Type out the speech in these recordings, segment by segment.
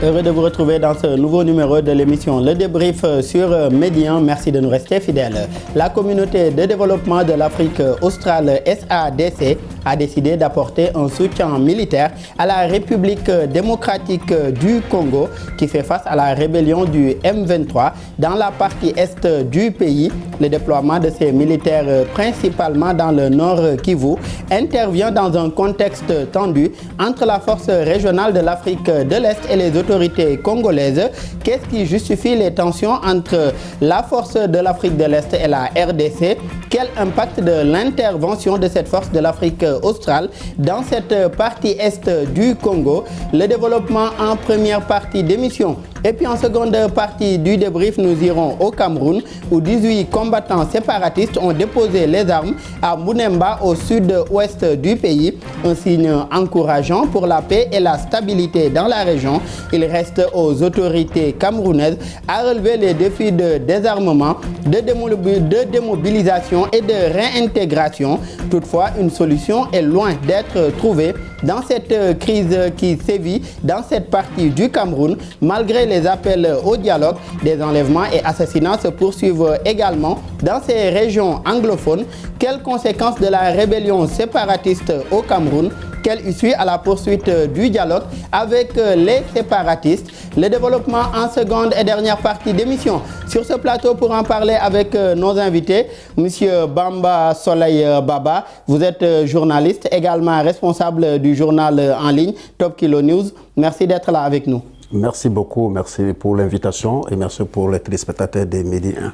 Heureux de vous retrouver dans ce nouveau numéro de l'émission Le Débrief sur Médien. Merci de nous rester fidèles. La communauté de développement de l'Afrique australe SADC a décidé d'apporter un soutien militaire à la République démocratique du Congo qui fait face à la rébellion du M23 dans la partie est du pays. Le déploiement de ces militaires, principalement dans le nord Kivu, intervient dans un contexte tendu entre la force régionale de l'Afrique de l'Est et les autorités congolaises. Qu'est-ce qui justifie les tensions entre la force de l'Afrique de l'Est et la RDC? Quel impact de l'intervention de cette force de l'Afrique australe dans cette partie est du Congo? Le développement en première partie d'émission. Et puis en seconde partie du débrief, nous irons au Cameroun où 18 combattants séparatistes ont déposé les armes à Bunemba au sud-ouest du pays. Un signe encourageant pour la paix et la stabilité dans la région. Il reste aux autorités camerounaises à relever les défis de désarmement, de démobilisation et de réintégration. Toutefois, une solution est loin d'être trouvée dans cette crise qui sévit dans cette partie du Cameroun. Malgré les appels au dialogue, des enlèvements et assassinats se poursuivent également dans ces régions anglophones. Quelles conséquences de la rébellion séparatiste au Cameroun? Quelle issue à la poursuite du dialogue avec les séparatistes? Le développement en seconde et dernière partie d'émission. Sur ce plateau, pour en parler avec nos invités, Monsieur Bamba Soleil Baba, vous êtes journaliste, également responsable du journal en ligne Top Kilo News. Merci d'être là avec nous. Merci beaucoup, merci pour l'invitation et merci pour les téléspectateurs des Midi 1.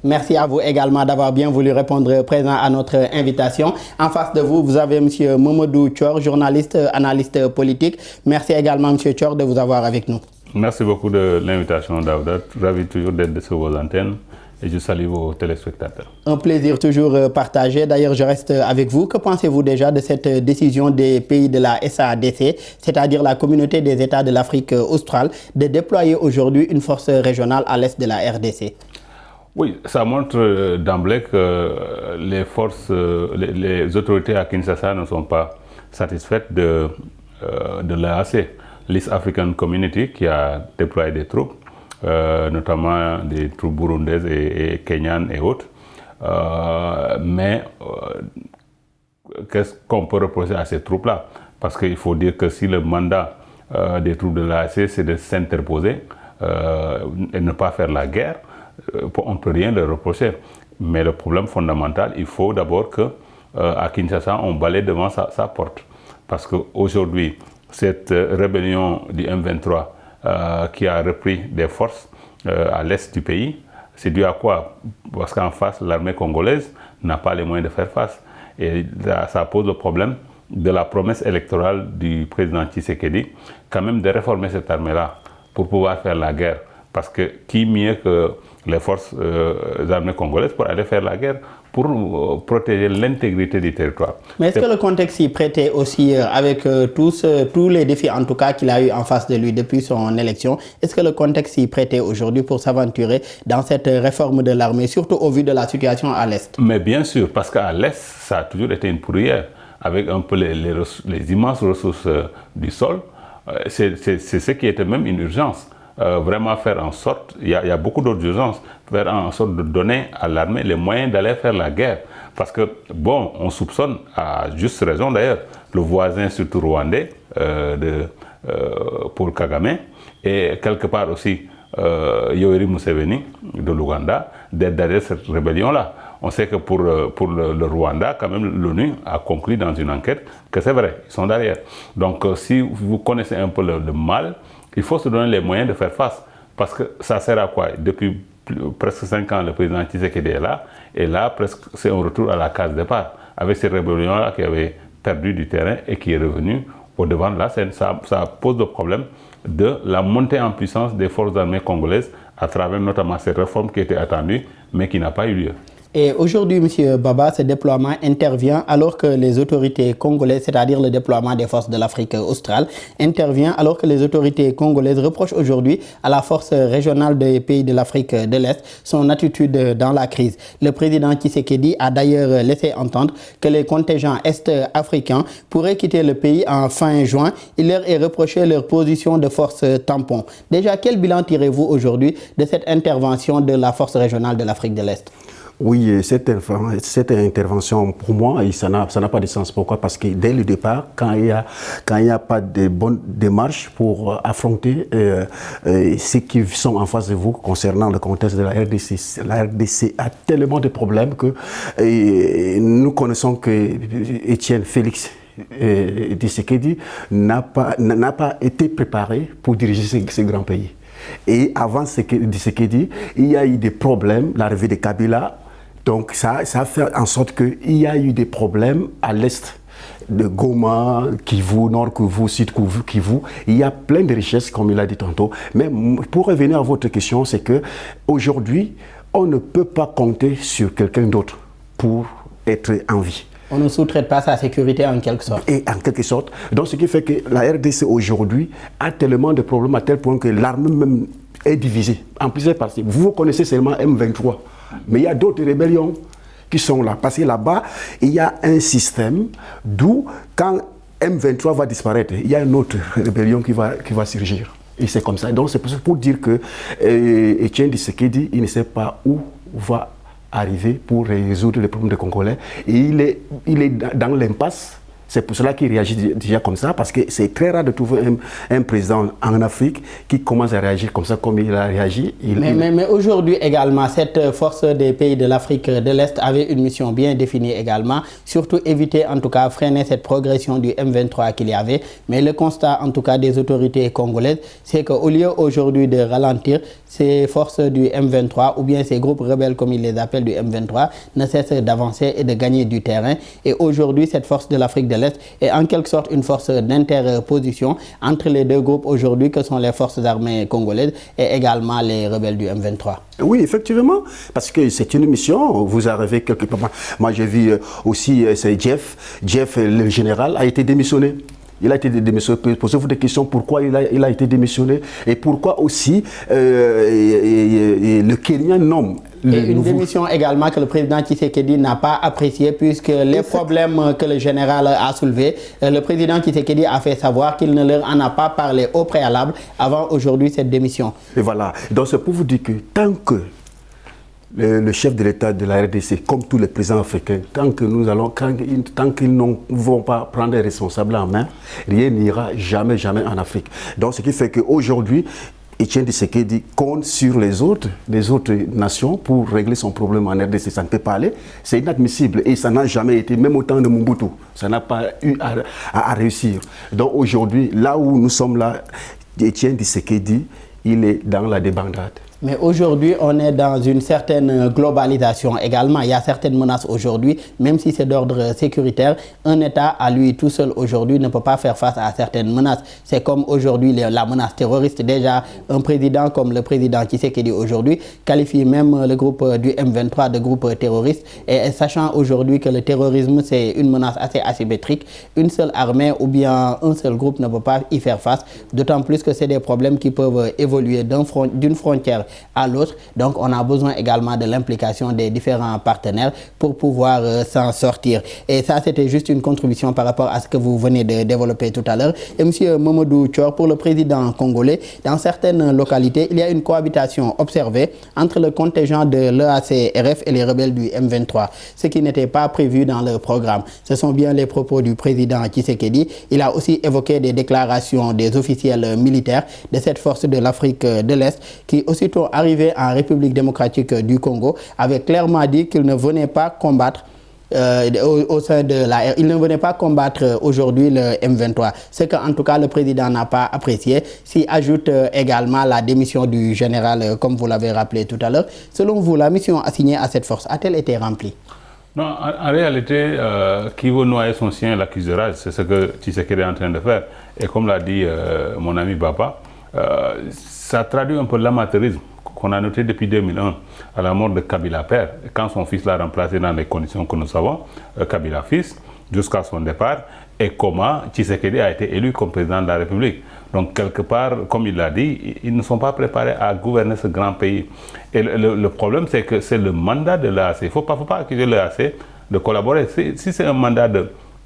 Merci à vous également d'avoir bien voulu répondre présent à notre invitation. En face de vous, vous avez M. Mamadou Thior, journaliste, analyste politique. Merci également M. Thior de vous avoir avec nous. Merci beaucoup de l'invitation, Daouda. Ravi toujours d'être sur vos antennes et je salue vos téléspectateurs. Un plaisir toujours partagé. D'ailleurs, je reste avec vous. Que pensez-vous déjà de cette décision des pays de la SADC, c'est-à-dire la communauté des États de l'Afrique australe, de déployer aujourd'hui une force régionale à l'est de la RDC? Oui, ça montre d'emblée que les autorités à Kinshasa ne sont pas satisfaites de l'EAC, l'East African Community, qui a déployé des troupes, notamment des troupes burundaises et kenyanes et autres. Mais qu'est-ce qu'on peut reprocher à ces troupes-là? Parce qu'il faut dire que si le mandat des troupes de l'EAC, c'est de s'interposer et ne pas faire la guerre, on ne peut rien leur reprocher. Mais le problème fondamental, il faut d'abord qu'à Kinshasa, on balaye devant sa porte. Parce qu'aujourd'hui, cette rébellion du M23 qui a repris des forces à l'est du pays, c'est dû à quoi? Parce qu'en face, l'armée congolaise n'a pas les moyens de faire face. Et ça pose le problème de la promesse électorale du président Tshisekedi, quand même de réformer cette armée-là pour pouvoir faire la guerre. Parce que qui mieux que les forces armées congolaises pour aller faire la guerre, pour protéger l'intégrité du territoire. Mais est-ce que le contexte y prêtait aussi avec tous les défis en tout cas qu'il a eu en face de lui depuis son élection? Est-ce que le contexte y prêtait aujourd'hui pour s'aventurer dans cette réforme de l'armée, surtout au vu de la situation à l'Est? Mais bien sûr, parce qu'à l'Est, ça a toujours été une poudrière, avec un peu les immenses ressources du sol. C'est ce qui était même une urgence. Vraiment faire en sorte, il y a beaucoup d'autres urgences, faire en sorte de donner à l'armée les moyens d'aller faire la guerre. Parce que, bon, on soupçonne, à juste raison d'ailleurs, le voisin surtout rwandais, Paul Kagame, et quelque part aussi Yoweri Museveni de l'Ouganda, d'être derrière cette rébellion-là. On sait que pour le Rwanda, quand même, l'ONU a conclu dans une enquête que c'est vrai, ils sont derrière. Donc, si vous connaissez un peu le mal, il faut se donner les moyens de faire face. Parce que ça sert à quoi? Depuis presque 5 ans, le président Tshisekedi est là. Et là, presque, c'est un retour à la case départ. Avec ces rébellions-là qui avaient perdu du terrain et qui est revenu au devant de la scène. Ça pose le problème de la montée en puissance des forces armées congolaises à travers notamment ces réformes qui étaient attendues, mais qui n'a pas eu lieu. Et aujourd'hui, M. Baba, ce déploiement intervient alors que les autorités congolaises, c'est-à-dire le déploiement des forces de l'Afrique australe, intervient alors que les autorités congolaises reprochent aujourd'hui à la force régionale des pays de l'Afrique de l'Est son attitude dans la crise. Le président Tshisekedi a d'ailleurs laissé entendre que les contingents est-africains pourraient quitter le pays en fin juin. Il leur est reproché leur position de force tampon. Déjà, quel bilan tirez-vous aujourd'hui de cette intervention de la force régionale de l'Afrique de l'Est? Oui, cette intervention, pour moi, ça n'a pas de sens. Pourquoi? Parce que dès le départ, quand il n'y a pas de bonne démarche pour affronter ceux qui sont en face de vous concernant le contexte de la RDC a tellement de problèmes que nous connaissons que Étienne Félix Tshisekedi n'a pas été préparé pour diriger ce grand pays. Et avant Tshisekedi, il y a eu des problèmes, l'arrivée de Kabila. Donc ça a fait en sorte qu'il y a eu des problèmes à l'est de Goma, Kivu, Nord Kivu, Sud Kivu. Il y a plein de richesses, comme il a dit tantôt. Mais pour revenir à votre question, c'est qu'aujourd'hui, on ne peut pas compter sur quelqu'un d'autre pour être en vie. On ne sous-traite pas sa sécurité en quelque sorte. Et en quelque sorte. Donc ce qui fait que la RDC aujourd'hui a tellement de problèmes à tel point que l'armée même est divisée en plusieurs parties. Vous connaissez seulement M23, mais il y a d'autres rébellions qui sont là. Parce que là-bas, il y a un système d'où quand M23 va disparaître, il y a une autre rébellion qui va surgir. Et c'est comme ça. Donc c'est pour dire que Étienne Tshisekedi, il ne sait pas où va arriver pour résoudre les problèmes des Congolais. Et il est dans l'impasse. C'est pour cela qu'il réagit déjà comme ça, parce que c'est très rare de trouver un président en Afrique qui commence à réagir comme ça, comme il a réagi. Mais aujourd'hui également, cette force des pays de l'Afrique de l'Est avait une mission bien définie également, surtout éviter, en tout cas, freiner cette progression du M23 qu'il y avait. Mais le constat, en tout cas, des autorités congolaises, c'est qu'au lieu aujourd'hui de ralentir, ces forces du M23, ou bien ces groupes rebelles, comme ils les appellent, du M23, ne cessent d'avancer et de gagner du terrain. Et aujourd'hui, cette force de l'Afrique de l'Est est en quelque sorte une force d'interposition entre les deux groupes aujourd'hui que sont les forces armées congolaises et également les rebelles du M23. Oui, effectivement, parce que c'est une mission, vous arrivez quelque part. Moi j'ai vu aussi, c'est Jeff, le général, a été démissionné. Il a été démissionné. Posez-vous des questions, pourquoi il a été démissionné et pourquoi aussi le Kenya nomme. Et une démission également que le président Tshisekedi n'a pas appréciée, puisque les problèmes que le général a soulevés, le président Tshisekedi a fait savoir qu'il ne leur en a pas parlé au préalable avant aujourd'hui cette démission. Et voilà, donc c'est pour vous dire que tant que le chef de l'État de la RDC, comme tous les présidents africains, tant qu'ils ne vont pas prendre les responsables en main, rien n'ira jamais en Afrique. Donc ce qui fait qu'aujourd'hui, Étienne Tshisekedi compte sur les autres nations pour régler son problème en RDC. Ça ne peut pas aller, c'est inadmissible et ça n'a jamais été, même au temps de Mobutu, ça n'a pas eu à réussir. Donc aujourd'hui, là où nous sommes là, Étienne Tshisekedi, il est dans la débandade. Mais aujourd'hui, on est dans une certaine globalisation également. Il y a certaines menaces aujourd'hui, même si c'est d'ordre sécuritaire. Un État à lui tout seul aujourd'hui ne peut pas faire face à certaines menaces. C'est comme aujourd'hui la menace terroriste. Déjà, un président comme le président Tshisekedi aujourd'hui qualifie même le groupe du M23 de groupe terroriste. Et sachant aujourd'hui que le terrorisme, c'est une menace assez asymétrique, une seule armée ou bien un seul groupe ne peut pas y faire face. D'autant plus que c'est des problèmes qui peuvent évoluer d'une frontière à l'autre. Donc on a besoin également de l'implication des différents partenaires pour pouvoir s'en sortir. Et ça, c'était juste une contribution par rapport à ce que vous venez de développer tout à l'heure. Et M. Mamadou Thior, pour le président congolais, dans certaines localités, il y a une cohabitation observée entre le contingent de l'EACRF et les rebelles du M23, ce qui n'était pas prévu dans le programme. Ce sont bien les propos du président Tshisekedi. Il a aussi évoqué des déclarations des officiels militaires de cette force de l'Afrique de l'Est qui aussitôt arrivé en République démocratique du Congo avait clairement dit qu'il ne venait pas combattre au sein de la il ne venait pas combattre aujourd'hui le M23. Ce qu'en tout cas le président n'a pas apprécié. S'y ajoute également la démission du général, comme vous l'avez rappelé tout à l'heure. Selon vous, la mission assignée à cette force a-t-elle été remplie? Non, en réalité, qui veut noyer son chien l'accusera, c'est ce que Tshisekedi est en train de faire. Et comme l'a dit mon ami Baba, ça traduit un peu l'amateurisme qu'on a noté depuis 2001, à la mort de Kabila père, quand son fils l'a remplacé dans les conditions que nous savons, Kabila fils, jusqu'à son départ, et comment Tshisekedi a été élu comme président de la République. Donc, quelque part, comme il l'a dit, ils ne sont pas préparés à gouverner ce grand pays. Et le problème, c'est que c'est le mandat de l'EAC. Il ne faut pas accuser l'EAC de collaborer. Si c'est un mandat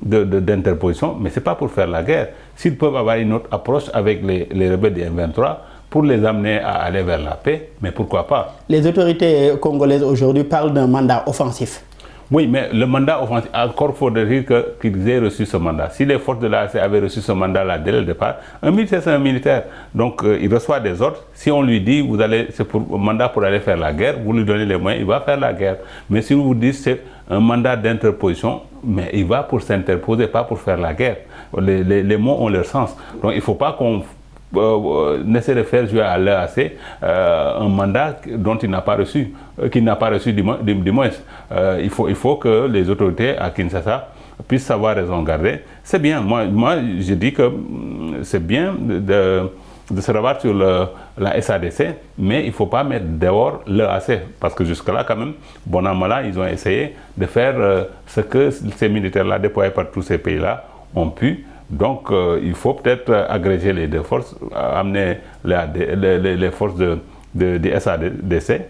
d'interposition, mais ce n'est pas pour faire la guerre. S'ils peuvent avoir une autre approche avec les rebelles du M23, pour les amener à aller vers la paix, mais pourquoi pas? Les autorités congolaises aujourd'hui parlent d'un mandat offensif. Oui, mais le mandat offensif, encore faudrait-il qu'ils aient reçu ce mandat. Si les forces de l'AC avaient reçu ce mandat-là dès le départ, un militaire, c'est un militaire. Donc, il reçoit des ordres. Si on lui dit, c'est pour un mandat pour aller faire la guerre, vous lui donnez les moyens, il va faire la guerre. Mais si vous dites c'est un mandat d'interposition, mais il va pour s'interposer, pas pour faire la guerre. Les mots ont leur sens. Donc, il ne faut pas qu'on n'essaie de faire jouer à l'EAC un mandat dont il n'a pas reçu, qu'il n'a pas reçu du moins. Il faut que les autorités à Kinshasa puissent savoir raison garder. C'est bien, moi je dis que c'est bien de se rabattre sur la SADC, mais il ne faut pas mettre dehors l'EAC, parce que jusque-là, quand même, bon an, mal an, ils ont essayé de faire ce que ces militaires-là déployés par tous ces pays-là ont pu. Donc, il faut peut-être agréger les deux forces, amener les forces de SADC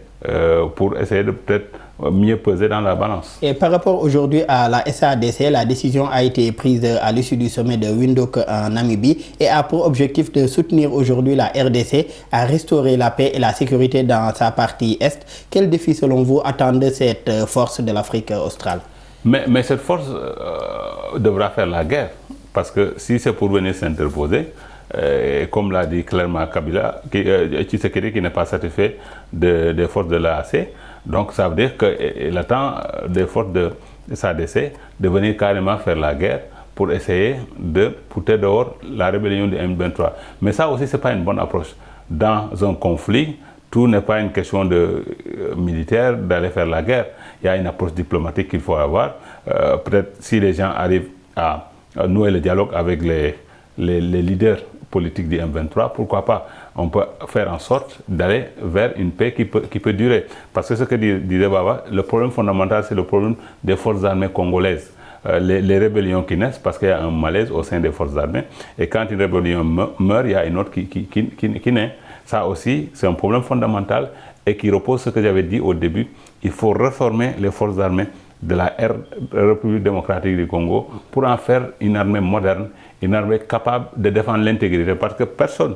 pour essayer de peut-être mieux peser dans la balance. Et par rapport aujourd'hui à la SADC, la décision a été prise à l'issue du sommet de Windhoek en Namibie et a pour objectif de soutenir aujourd'hui la RDC à restaurer la paix et la sécurité dans sa partie Est. Quel défi, selon vous, attend de cette force de l'Afrique australe? Mais cette force devra faire la guerre. Parce que si c'est pour venir s'interposer, comme l'a dit clairement Kabila, Tshisekedi qui n'est pas satisfait des forces de l'AAC, donc ça veut dire qu'il attend des forces de SADC de venir carrément faire la guerre pour essayer de pousser dehors la rébellion du M23. Mais ça aussi, ce n'est pas une bonne approche. Dans un conflit, tout n'est pas une question de militaire d'aller faire la guerre. Il y a une approche diplomatique qu'il faut avoir. Peut-être si les gens arrivent à nouer le dialogue avec les leaders politiques du M23, pourquoi pas? On peut faire en sorte d'aller vers une paix qui peut durer. Parce que ce que disait Baba, le problème fondamental, c'est le problème des forces armées congolaises. Les rébellions qui naissent parce qu'il y a un malaise au sein des forces armées. Et quand une rébellion meurt, il y a une autre qui naît. Ça aussi, c'est un problème fondamental et qui repose sur ce que j'avais dit au début. Il faut réformer les forces armées de la République démocratique du Congo pour en faire une armée moderne, une armée capable de défendre l'intégrité. Parce que personne,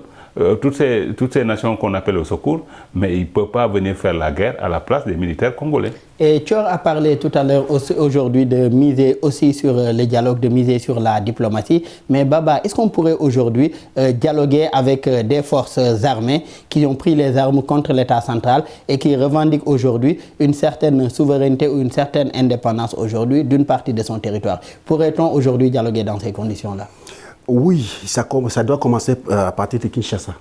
toutes ces nations qu'on appelle au secours, mais ils ne peuvent pas venir faire la guerre à la place des militaires congolais. Et Thior a parlé tout à l'heure aujourd'hui de miser aussi sur le dialogue, de miser sur la diplomatie. Mais Baba, est-ce qu'on pourrait aujourd'hui dialoguer avec des forces armées qui ont pris les armes contre l'État central et qui revendiquent aujourd'hui une certaine souveraineté ou une certaine indépendance aujourd'hui d'une partie de son territoire? Pourrait-on aujourd'hui dialoguer dans ces conditions-là? Oui, ça doit commencer à partir de Kinshasa.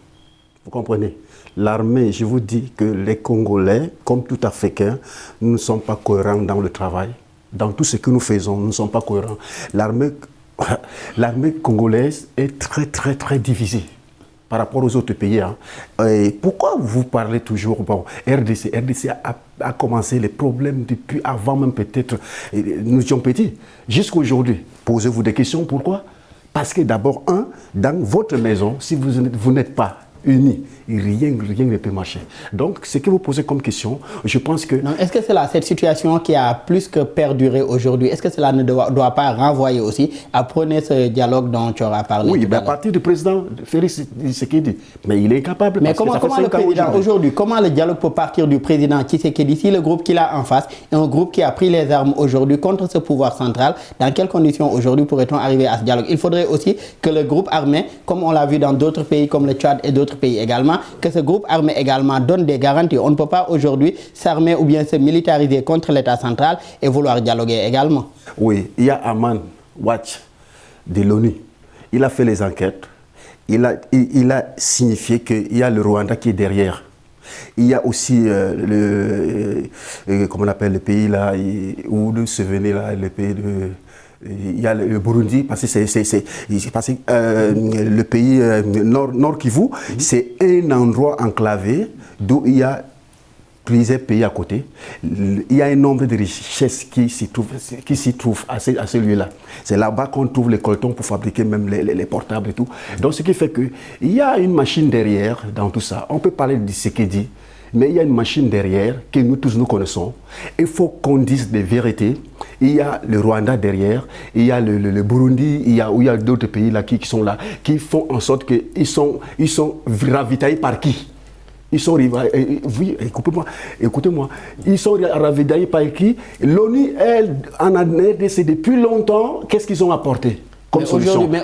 Vous comprenez? L'armée, je vous dis que les Congolais, comme tout Africain, nous ne sommes pas cohérents dans le travail. Dans tout ce que nous faisons, nous ne sommes pas cohérents. L'armée congolaise est très divisée par rapport aux autres pays. Hein. Et pourquoi vous parlez toujours, bon, RDC a commencé les problèmes depuis avant même peut-être, nous étions petits. Jusqu'aujourd'hui, posez-vous des questions, pourquoi? Parce que d'abord, dans votre maison, si vous n'êtes pas unis, rien ne peut marcher. Donc, ce que vous posez comme question, je pense que... Non, est-ce que c'est cette situation qui a plus que perduré aujourd'hui, est-ce que cela ne doit pas renvoyer aussi à prôner ce dialogue dont tu auras parlé? Oui, à partir du président Félix Tshisekedi. Mais il est incapable. Mais comment le président aujourd'hui, comment le dialogue peut partir du président Tshisekedi si le groupe qu'il a en face est un groupe qui a pris les armes aujourd'hui contre ce pouvoir central? Dans quelles conditions aujourd'hui pourrait-on arriver à ce dialogue? Il faudrait aussi que le groupe armé, comme on l'a vu dans d'autres pays comme le Tchad et d'autres pays également, que ce groupe armé également donne des garanties. On ne peut pas aujourd'hui s'armer ou bien se militariser contre l'État central et vouloir dialoguer également. Oui, il y a Aman Watch de l'ONU. Il a fait les enquêtes. Il a signifié qu'il y a le Rwanda qui est derrière. Il y a aussi comment on appelle le pays là, où vous souvenez là, le pays de... Il y a le Burundi, parce que le pays Nord Kivu, c'est un endroit enclavé. d'où il y a plusieurs pays à côté. Il y a un nombre de richesses qui s'y trouvent à ce lieu-là. C'est là-bas qu'on trouve les coltons pour fabriquer même les portables et tout. Donc ce qui fait qu'il y a une machine derrière dans tout ça. On peut parler de Tshisekedi, mais il y a une machine derrière que nous tous nous connaissons. Il faut qu'on dise des vérités. Il y a le Rwanda derrière, il y a le Burundi, il y a d'autres pays là qui sont là, qui font en sorte qu'ils sont ravitaillés par qui? Ils sont oui, écoutez-moi, ils sont ravitaillés par qui? L'ONU, elle, en RDC depuis longtemps, qu'est-ce qu'ils ont apporté comme solution? Mais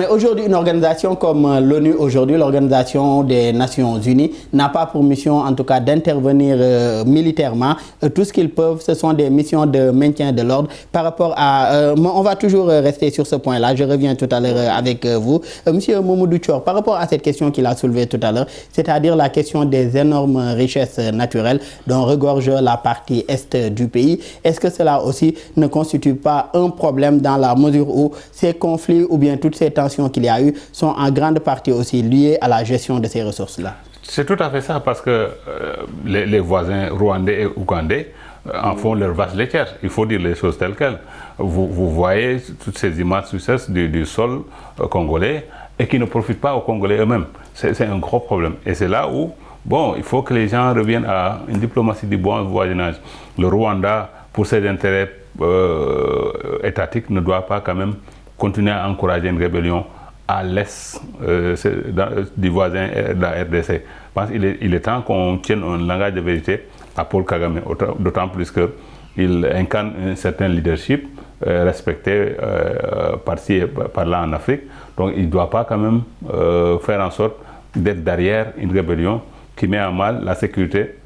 aujourd'hui, une organisation comme l'ONU, aujourd'hui, l'Organisation des Nations Unies, n'a pas pour mission, en tout cas, d'intervenir militairement. Tout ce qu'ils peuvent, ce sont des missions de maintien de l'ordre. Par rapport à... on va toujours rester sur ce point-là. Je reviens tout à l'heure avec vous. Monsieur Mamadou Thior, par rapport à cette question qu'il a soulevée tout à l'heure, c'est-à-dire la question des énormes richesses naturelles dont regorge la partie est du pays, est-ce que cela aussi ne constitue pas un problème dans la mesure où ces conflits ou bien toutes ces tensions qu'il y a eu sont en grande partie aussi liées à la gestion de ces ressources-là? C'est tout à fait ça, parce que les voisins rwandais et ougandais en font leur vache laitière. Il faut dire les choses telles quelles. Vous voyez toutes ces images succès du sol congolais et qui ne profitent pas aux Congolais eux-mêmes. C'est un gros problème. Et c'est là où, bon, il faut que les gens reviennent à une diplomatie du bon voisinage. Le Rwanda, pour ses intérêts étatiques, ne doit pas quand même continuer à encourager une rébellion à l'est du voisin de la RDC. Je pense qu'il est temps qu'on tienne un langage de vérité à Paul Kagame, d'autant plus qu'il incarne un certain leadership respecté par-ci et par-là en Afrique. Donc il ne doit pas quand même faire en sorte d'être derrière une rébellion qui met en mal la sécurité.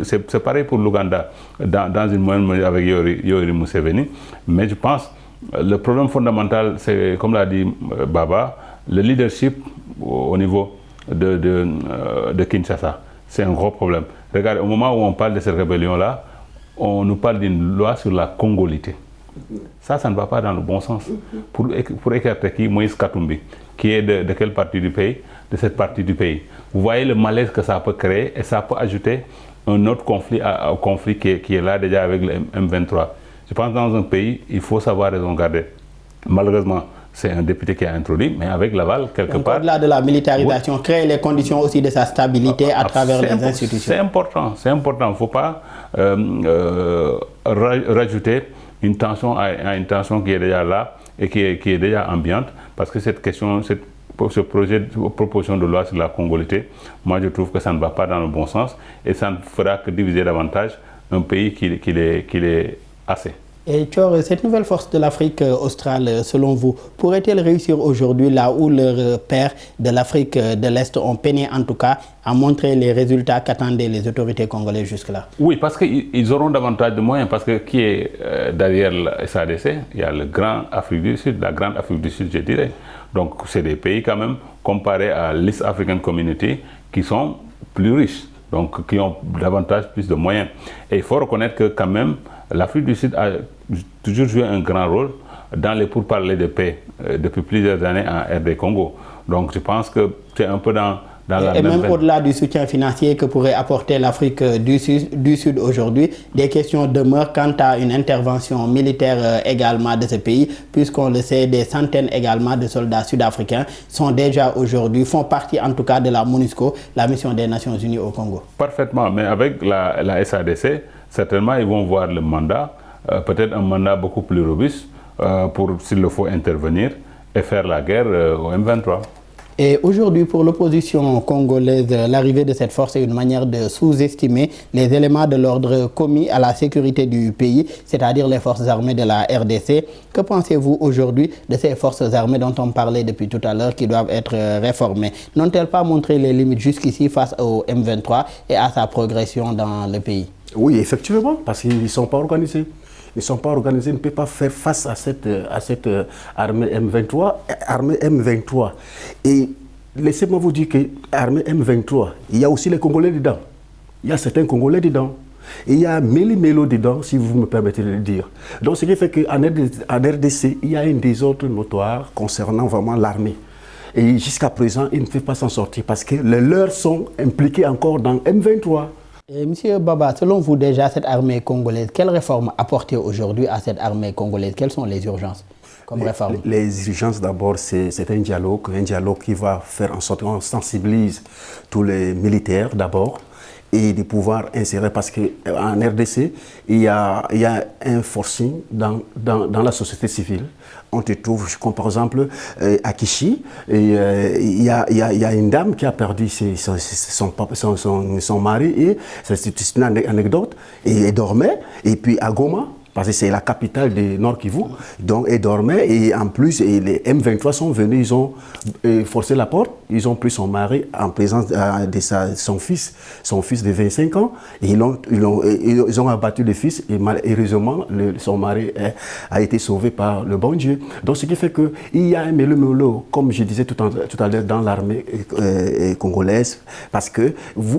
C'est pareil pour l'Ouganda, dans une moyenne mesure avec Yoweri Museveni, mais je pense le problème fondamental, c'est, comme l'a dit Baba, le leadership au niveau de Kinshasa. C'est un gros problème. Regardez, au moment où on parle de cette rébellion-là, on nous parle d'une loi sur la congolité. Ça ne va pas dans le bon sens. Pour écarter qui? Moïse Katumbi, qui est de quelle partie du pays? De cette partie du pays. Vous voyez le malaise que ça peut créer, et ça peut ajouter un autre conflit au conflit qui est là déjà avec le M23. Je pense que dans un pays, il faut savoir raison garder. Malheureusement, c'est un député qui a introduit, mais avec l'aval, quelque part... Au-delà de la militarisation, oui, créer les conditions aussi de sa stabilité à travers les institutions. C'est important, c'est important. Il ne faut pas rajouter une tension à une tension qui est déjà là et qui est déjà ambiante, parce que cette proposition de loi sur la congolité, moi je trouve que ça ne va pas dans le bon sens et ça ne fera que diviser davantage un pays qui est assez. Et Thior, cette nouvelle force de l'Afrique australe, selon vous, pourrait-elle réussir aujourd'hui là où leurs pairs de l'Afrique de l'Est ont peiné en tout cas à montrer les résultats qu'attendaient les autorités congolaises jusque-là? Oui, parce qu'ils auront davantage de moyens, parce que qui est derrière la SADC? Il y a le Grand Afrique du Sud, la Grande Afrique du Sud, je dirais. Donc c'est des pays quand même, comparés à l'East African Community, qui sont plus riches, donc qui ont davantage plus de moyens. Et il faut reconnaître que quand même, l'Afrique du Sud a toujours joué un grand rôle dans les pourparlers de paix depuis plusieurs années en RD Congo. Donc je pense que c'est un peu dans la et même... même au-delà du soutien financier que pourrait apporter l'Afrique du Sud aujourd'hui, des questions demeurent quant à une intervention militaire également de ce pays, puisqu'on le sait, des centaines également de soldats sud-africains sont déjà aujourd'hui, font partie en tout cas de la MONUSCO, la mission des Nations Unies au Congo. Parfaitement, mais avec la SADC, certainement ils vont voir le mandat, peut-être un mandat beaucoup plus robuste pour, s'il le faut, intervenir et faire la guerre au M23. Et aujourd'hui, pour l'opposition congolaise, l'arrivée de cette force est une manière de sous-estimer les éléments de l'ordre commis à la sécurité du pays, c'est-à-dire les forces armées de la RDC. Que pensez-vous aujourd'hui de ces forces armées dont on parlait depuis tout à l'heure qui doivent être réformées? N'ont-elles pas montré les limites jusqu'ici face au M23 et à sa progression dans le pays? Oui, effectivement, parce qu'ils ne sont pas organisés. Ils ne sont pas organisés, ils ne peuvent pas faire face à cette armée M23. Armée M23. Et laissez-moi vous dire que l'armée M23, il y a aussi les Congolais dedans. Il y a certains Congolais dedans. Et il y a Méli-Mélo dedans, si vous me permettez de le dire. Donc ce qui fait qu'en RDC, il y a un désordre notoire concernant vraiment l'armée. Et jusqu'à présent, ils ne peuvent pas s'en sortir parce que les leurs sont impliqués encore dans M23. Et Monsieur Baba, selon vous déjà, cette armée congolaise, quelles réformes apporter aujourd'hui à cette armée congolaise? Quelles sont les urgences comme réformes? Les urgences d'abord, c'est un dialogue qui va faire en sorte qu'on sensibilise tous les militaires d'abord et de pouvoir insérer, parce qu'en RDC, il y a un forcing dans la société civile. On te trouve, comme par exemple à Kishi, il y a une dame qui a perdu son mari, et c'est une anecdote, et elle dormait, et puis à Goma, parce que c'est la capitale du Nord Kivu, donc elle dormait, et en plus les M23 sont venus, ils ont forcé la porte, ils ont pris son mari en présence de son fils de 25 ans, et ils ont abattu le fils, et malheureusement son mari a été sauvé par le bon Dieu. Donc ce qui fait qu'il y a un mélo-mélo, comme je disais tout à l'heure, dans l'armée congolaise, parce que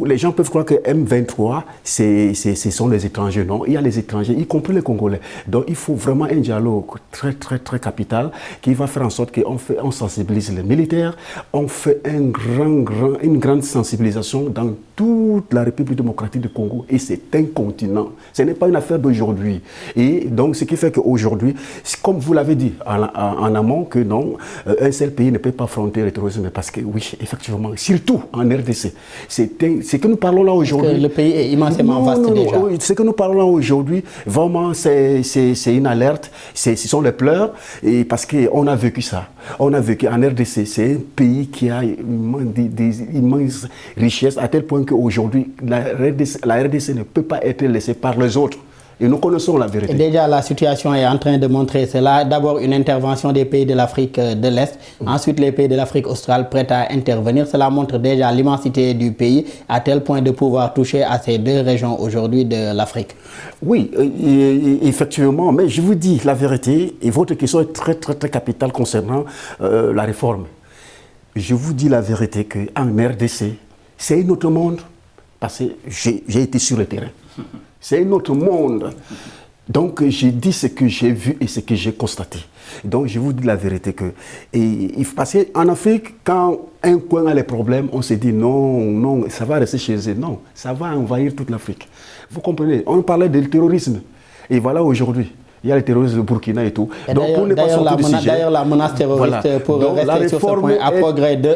les gens peuvent croire que M23 ce sont les étrangers. Non, il y a les étrangers, y compris les Congolais. Donc il faut vraiment un dialogue très très très capital qui va faire en sorte qu'on sensibilise les militaires, on fait une grande sensibilisation dans toute la République démocratique du Congo, et c'est un continent, ce n'est pas une affaire d'aujourd'hui. Et donc ce qui fait qu'aujourd'hui, comme vous l'avez dit en amont, que non, un seul pays ne peut pas affronter le terrorisme, parce que oui, effectivement, surtout en RDC, c'est que nous parlons là aujourd'hui. Le pays est immensément vaste déjà. Oui, ce que nous parlons là aujourd'hui, vraiment, c'est une alerte, ce sont les pleurs, et parce qu'on a vécu ça. On a vécu en RDC, c'est un pays qui a des immenses richesses, à tel point qu'aujourd'hui, la RDC ne peut pas être laissée par les autres. Et nous connaissons la vérité. Et déjà, la situation est en train de montrer cela. D'abord, une intervention des pays de l'Afrique de l'Est. Ensuite, les pays de l'Afrique australe prêts à intervenir. Cela montre déjà l'immensité du pays, à tel point de pouvoir toucher à ces deux régions aujourd'hui de l'Afrique. Oui, effectivement. Mais je vous dis la vérité, et votre question est très, très, très capitale concernant la réforme. Je vous dis la vérité qu'en RDC, c'est un autre monde, parce que j'ai été sur le terrain. C'est un autre monde. Donc, j'ai dit ce que j'ai vu et ce que j'ai constaté. Donc, je vous dis la vérité parce qu'en Afrique, quand un coin a les problèmes, on se dit non, ça va rester chez eux. Non, ça va envahir toute l'Afrique. Vous comprenez? On parlait du terrorisme. Et voilà aujourd'hui. Il y a les terroristes de Burkina et tout. Donc, pour ne pas sortir du sujet, d'ailleurs, la menace terroriste, voilà. Pour donc, rester sur ce point,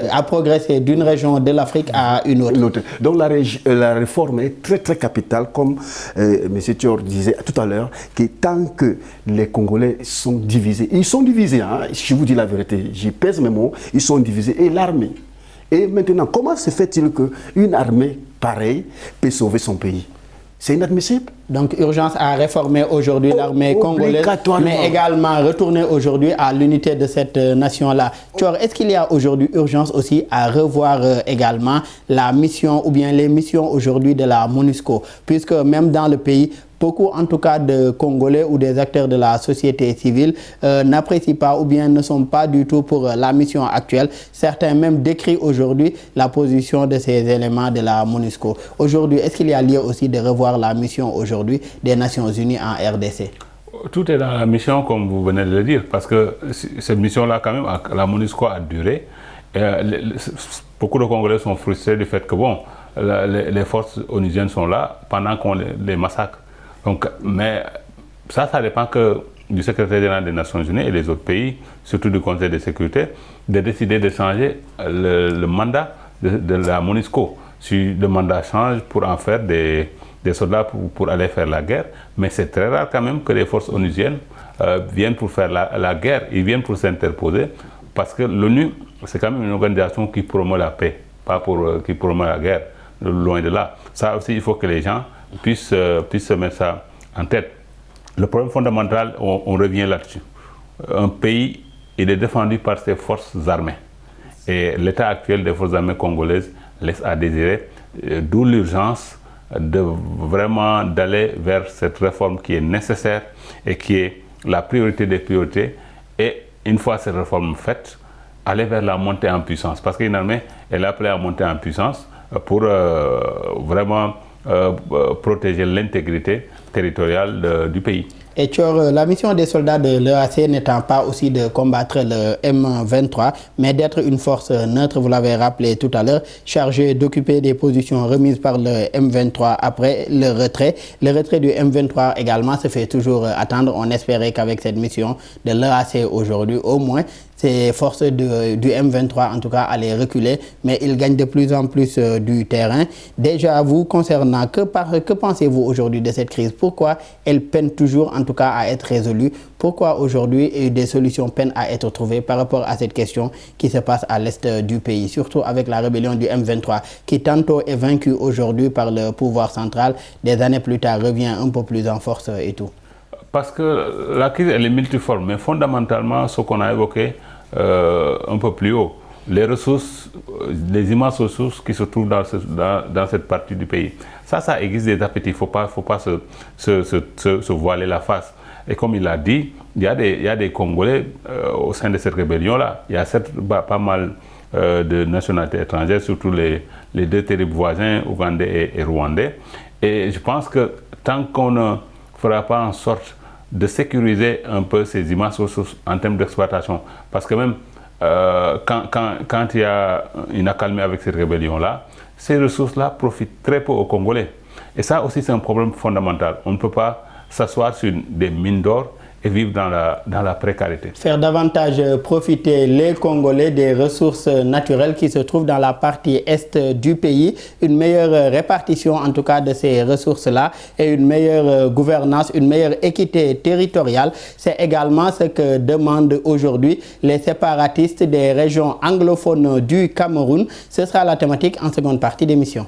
a progressé d'une région de l'Afrique à une autre. Donc, la réforme est très, très capitale, comme M. Thior disait tout à l'heure, que tant que les Congolais sont divisés, ils sont divisés, hein, je vous dis la vérité, j'y pèse mes mots, ils sont divisés, et l'armée. Et maintenant, comment se fait-il qu'une armée pareille peut sauver son pays? C'est inadmissible. Donc, urgence à réformer aujourd'hui l'armée congolaise, mais également retourner aujourd'hui à l'unité de cette nation-là. Thior, est-ce qu'il y a aujourd'hui urgence aussi à revoir également la mission ou bien les missions aujourd'hui de la MONUSCO, puisque même dans le pays, beaucoup en tout cas de Congolais ou des acteurs de la société civile n'apprécient pas ou bien ne sont pas du tout pour la mission actuelle. Certains même décrivent aujourd'hui la position de ces éléments de la MONUSCO. Aujourd'hui, est-ce qu'il y a lieu aussi de revoir la mission aujourd'hui des Nations Unies en RDC? Tout est dans la mission, comme vous venez de le dire, parce que cette mission-là, quand même, la MONUSCO a duré. Et beaucoup de Congolais sont frustrés du fait que, bon, les forces onusiennes sont là pendant qu'on les massacre. Donc, mais ça dépend que du secrétaire général des Nations Unies et des autres pays, surtout du Conseil de sécurité, de décider de changer le mandat de la MONUSCO. Si le mandat change pour en faire des soldats pour aller faire la guerre, mais c'est très rare quand même que les forces onusiennes viennent pour faire la guerre, ils viennent pour s'interposer, parce que l'ONU, c'est quand même une organisation qui promeut la paix, pas qui promeut la guerre, loin de là. Ça aussi, il faut que les gens puissent se mettre ça en tête. Le problème fondamental, on revient là-dessus. Un pays, il est défendu par ses forces armées. Et l'état actuel des forces armées congolaises laisse à désirer, d'où l'urgence de vraiment d'aller vers cette réforme qui est nécessaire et qui est la priorité des priorités. Et une fois cette réforme faite, aller vers la montée en puissance. Parce qu'une armée, elle est appelée à monter en puissance pour vraiment protéger l'intégrité territoriale du pays. Et Thior, la mission des soldats de l'EAC n'étant pas aussi de combattre le M23, mais d'être une force neutre, vous l'avez rappelé tout à l'heure, chargée d'occuper des positions remises par le M23 après le retrait. Le retrait du M23 également se fait toujours attendre. On espérait qu'avec cette mission de l'EAC aujourd'hui, au moins, ces forces du M23 en tout cas allaient reculer, mais ils gagnent de plus en plus du terrain. Déjà, vous concernant, que pensez-vous aujourd'hui de cette crise? Pourquoi elle peine toujours en tout cas à être résolue? Pourquoi aujourd'hui des solutions peinent à être trouvées par rapport à cette question qui se passe à l'est du pays, surtout avec la rébellion du M23 qui tantôt est vaincue aujourd'hui par le pouvoir central, des années plus tard revient un peu plus en force et tout? Parce que la crise, elle est multiforme, mais fondamentalement, ce qu'on a évoqué un peu plus haut, les ressources, les immenses ressources qui se trouvent dans cette partie du pays. Ça existe des appétits, il ne faut pas se voiler la face. Et comme il l'a dit, il y a des Congolais au sein de cette rébellion-là. Il y a certes pas mal de nationalités étrangères, surtout les deux terribles voisins, ougandais et rwandais. Et je pense que tant qu'on ne fera pas en sorte de sécuriser un peu ces immenses ressources en termes d'exploitation, parce que même quand il y a une accalmie avec cette rébellion-là, ces ressources-là profitent très peu aux Congolais. Et ça aussi, c'est un problème fondamental. On ne peut pas s'asseoir sur des mines d'or et vivre dans la précarité. Faire davantage profiter les Congolais des ressources naturelles qui se trouvent dans la partie est du pays, une meilleure répartition en tout cas de ces ressources-là et une meilleure gouvernance, une meilleure équité territoriale. C'est également ce que demandent aujourd'hui les séparatistes des régions anglophones du Cameroun. Ce sera la thématique en seconde partie d'émission.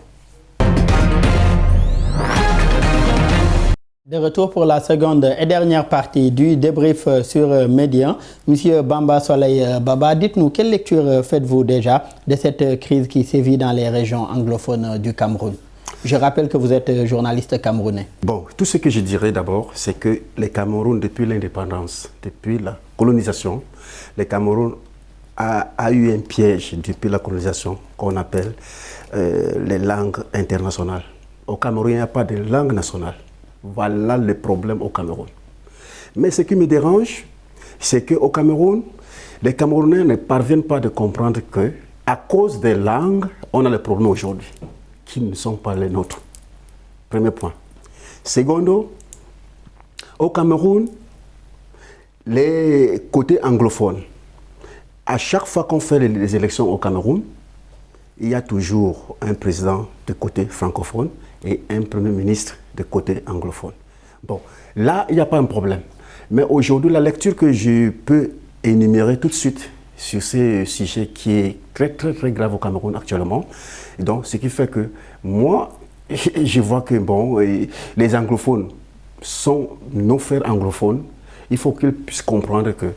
De retour pour la seconde et dernière partie du débrief sur Médien. Monsieur Bamba Soleil Baba, dites-nous, quelle lecture faites-vous déjà de cette crise qui sévit dans les régions anglophones du Cameroun? Je rappelle que vous êtes journaliste camerounais. Bon, tout ce que je dirais d'abord, c'est que le Cameroun, depuis l'indépendance, depuis la colonisation, le Cameroun a eu un piège depuis la colonisation qu'on appelle les langues internationales. Au Cameroun, il n'y a pas de langue nationale. Voilà le problème au Cameroun. Mais ce qui me dérange, c'est qu'au Cameroun, les Camerounais ne parviennent pas à comprendre qu'à cause des langues, on a le problème aujourd'hui, qui ne sont pas les nôtres. Premier point. Secondo, au Cameroun, les côtés anglophones, à chaque fois qu'on fait les élections au Cameroun, il y a toujours un président de côté francophone et un premier ministre de côté anglophone. Bon, là, il n'y a pas un problème. Mais aujourd'hui, la lecture que je peux énumérer tout de suite sur ce sujet qui est très, très, très grave au Cameroun actuellement, donc, ce qui fait que moi, je vois que bon, les anglophones sont nos frères anglophones. Il faut qu'ils puissent comprendre que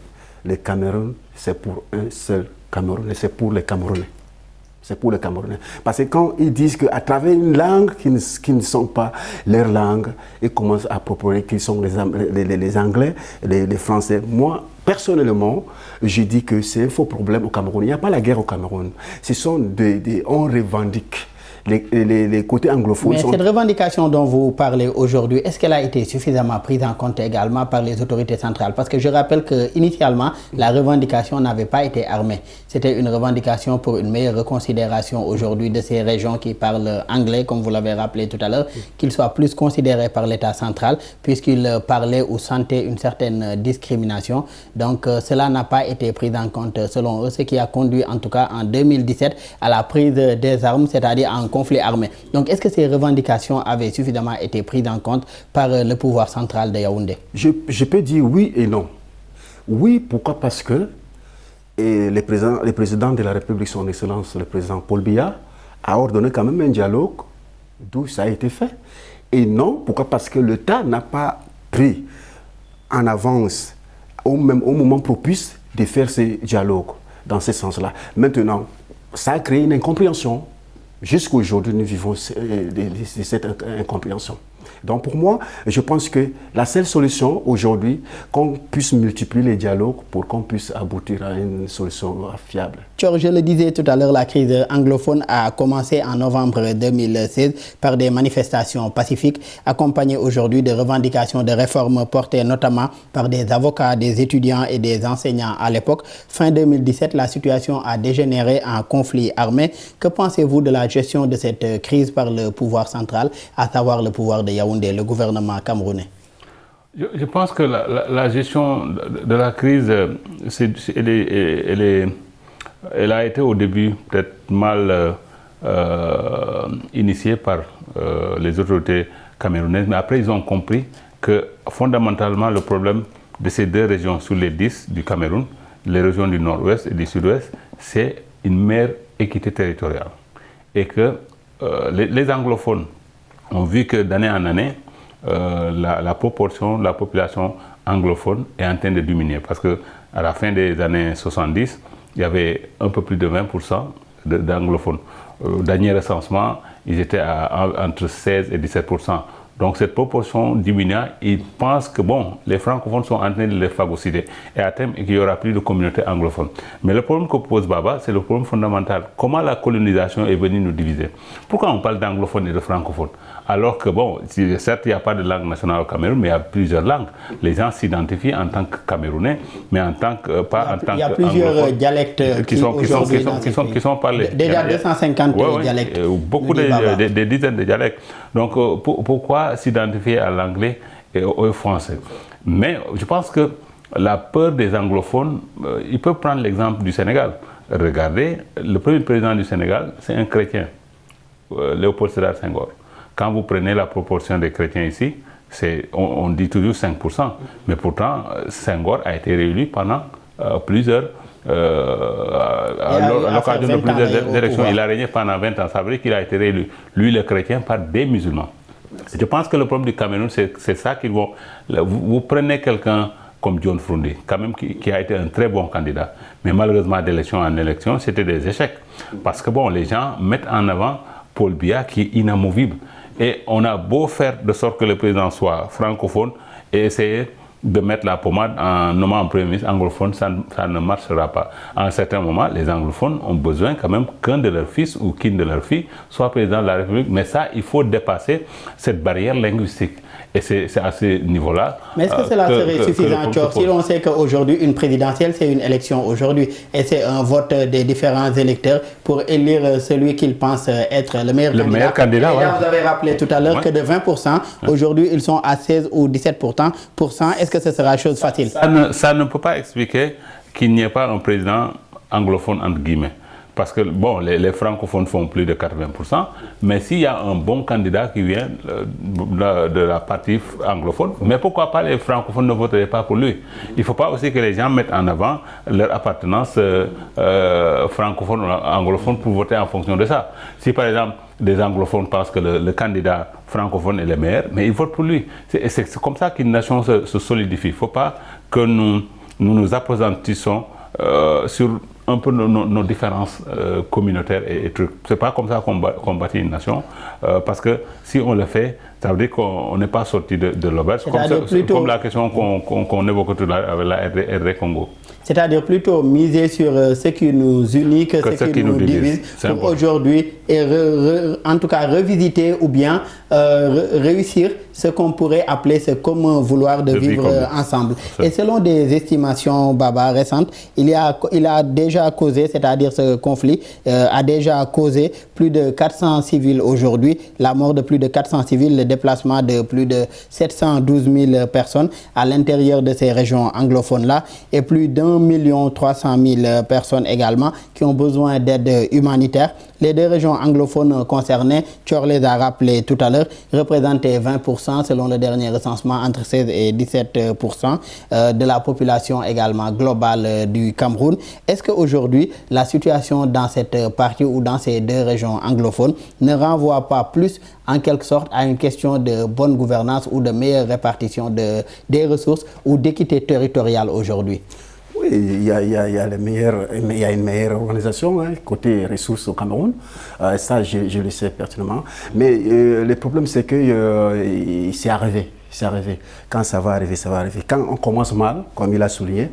le Cameroun, c'est pour un seul Camerounais, c'est pour les Camerounais. C'est pour les Camerounais. Parce que quand ils disent qu'à travers une langue qui ne sont pas leur langue, ils commencent à proposer qu'ils sont les Anglais, les Français. Moi, personnellement, je dis que c'est un faux problème au Cameroun. Il n'y a pas la guerre au Cameroun. Ce sont on revendique. Les côtés anglophones. Mais cette revendication dont vous parlez aujourd'hui, est-ce qu'elle a été suffisamment prise en compte également par les autorités centrales? Parce que je rappelle qu'initialement, la revendication n'avait pas été armée. C'était une revendication pour une meilleure reconsidération aujourd'hui de ces régions qui parlent anglais, comme vous l'avez rappelé tout à l'heure, qu'ils soient plus considérés par l'État central, puisqu'ils parlaient ou sentaient une certaine discrimination. Donc cela n'a pas été pris en compte selon eux, ce qui a conduit en tout cas en 2017 à la prise des armes, c'est-à-dire en conflit armé. Donc, est-ce que ces revendications avaient suffisamment été prises en compte par le pouvoir central de Yaoundé? Je peux dire oui et non. Oui, pourquoi? Parce que le président de la République, son Excellence, le président Paul Biya, a ordonné quand même un dialogue d'où ça a été fait. Et non, pourquoi? Parce que l'État n'a pas pris en avance, au moment propice, de faire ce dialogue dans ce sens-là. Maintenant, ça a créé une incompréhension. Jusqu'à aujourd'hui, nous vivons de cette incompréhension. Donc pour moi, je pense que la seule solution aujourd'hui, qu'on puisse multiplier les dialogues pour qu'on puisse aboutir à une solution fiable. Je le disais tout à l'heure, la crise anglophone a commencé en novembre 2016 par des manifestations pacifiques accompagnées aujourd'hui de revendications de réformes portées notamment par des avocats, des étudiants et des enseignants à l'époque. Fin 2017, la situation a dégénéré en conflit armé. Que pensez-vous de la gestion de cette crise par le pouvoir central, à savoir le pouvoir de Yaoundé, le gouvernement camerounais? Je pense que la gestion de la crise, elle a été au début peut-être mal initiée par les autorités camerounaises, mais après ils ont compris que fondamentalement le problème de ces deux régions sur les 10 du Cameroun, les régions du nord-ouest et du sud-ouest, c'est une meilleure équité territoriale. Et que les anglophones ont vu que d'année en année, la proportion de la population anglophone est en train de diminuer. Parce qu'à la fin des années 70, il y avait un peu plus de 20% d'anglophones. Au dernier recensement, ils étaient entre 16 et 17%. Donc cette proportion diminue, ils pensent que bon, les francophones sont en train de les phagocyter et à terme qu'il n'y aura plus de communauté anglophone. Mais le problème que pose Baba, c'est le problème fondamental. Comment la colonisation est venue nous diviser? Pourquoi on parle d'anglophone et de francophone? Alors que bon, certes il n'y a pas de langue nationale au Cameroun, mais il y a plusieurs langues. Les gens s'identifient en tant que Camerounais, mais en tant que pas en tant que. Il y a plusieurs dialectes qui sont parlés. Déjà 250 dialectes. Beaucoup des dizaines de dialectes. Donc pourquoi s'identifier à l'anglais et au français? Mais je pense que la peur des anglophones, ils peuvent prendre l'exemple du Sénégal. Regardez, le premier président du Sénégal, c'est un chrétien, Léopold Sédar Senghor. Quand vous prenez la proportion des chrétiens ici, on dit toujours 5%, mais pourtant Senghor a été réélu pendant plusieurs à l'occasion de plusieurs élections. Il a régné pendant 20 ans, ça veut dire qu'il a été réélu, lui le chrétien, par des musulmans. Je pense que le problème du Cameroun, c'est ça qu'ils vont... Vous prenez quelqu'un comme John Frundi, quand même qui a été un très bon candidat, mais malheureusement d'élection en élection, c'était des échecs. Parce que bon, les gens mettent en avant Paul Biya qui est inamovible. Et on a beau faire de sorte que le président soit francophone et essayer de mettre la pommade en nommant un premier ministre anglophone, ça ne marchera pas. À un certain moment, les anglophones ont besoin quand même qu'un de leurs fils ou qu'une de leurs filles soit président de la République. Mais ça, il faut dépasser cette barrière linguistique. Et c'est à ce niveau-là. Mais est-ce que cela serait suffisant, Thior, si l'on sait qu'aujourd'hui, une présidentielle, c'est une élection aujourd'hui, et c'est un vote des différents électeurs pour élire celui qu'ils pensent être le meilleur candidat. Et là, vous avez rappelé tout à l'heure que de 20%, aujourd'hui, ils sont à 16 ou 17%. Est-ce que ce sera chose facile? Ça ne peut pas expliquer qu'il n'y ait pas un président anglophone, entre guillemets. Parce que bon, les francophones font plus de 80%, mais s'il y a un bon candidat qui vient de la partie anglophone, mais pourquoi pas les francophones ne voteraient pas pour lui? Il ne faut pas aussi que les gens mettent en avant leur appartenance francophone ou anglophone pour voter en fonction de ça. Si par exemple des anglophones pensent que le candidat francophone est le meilleur, mais ils votent pour lui. C'est comme ça qu'une nation se solidifie. Il ne faut pas que nous appesantissons sur un peu nos différences communautaires et trucs. C'est pas comme ça qu'on bâtit une nation, parce que si on le fait, ça veut dire qu'on n'est pas sorti de l'auberge, comme la question qu'on évoque tout à l'heure avec la RD Congo. C'est-à-dire plutôt miser sur ce qui nous unit que ce qui nous divise pour aujourd'hui, et en tout cas revisiter ou bien réussir ce qu'on pourrait appeler ce commun vouloir de vivre ensemble. Et selon des estimations, Baba, récentes, il a déjà causé, c'est-à-dire ce conflit, a déjà causé plus de 400 civils aujourd'hui, la mort de plus de 400 civils, le déplacement de plus de 712 000 personnes à l'intérieur de ces régions anglophones-là, et plus d'1 300 000 personnes également qui ont besoin d'aide humanitaire. Les deux régions anglophones concernées, Thior les a rappelé tout à l'heure, représentaient 20% selon le dernier recensement, entre 16 et 17% de la population également globale du Cameroun. Est-ce qu'aujourd'hui, la situation dans cette partie ou dans ces deux régions anglophones ne renvoie pas plus en quelque sorte à une question de bonne gouvernance ou de meilleure répartition des ressources ou d'équité territoriale aujourd'hui? Oui, il y a une meilleure organisation côté ressources au Cameroun. Ça, je le sais pertinemment. Mais le problème, c'est que c'est arrivé. C'est arrivé. Quand ça va arriver, ça va arriver. Quand on commence mal, comme il a souligné,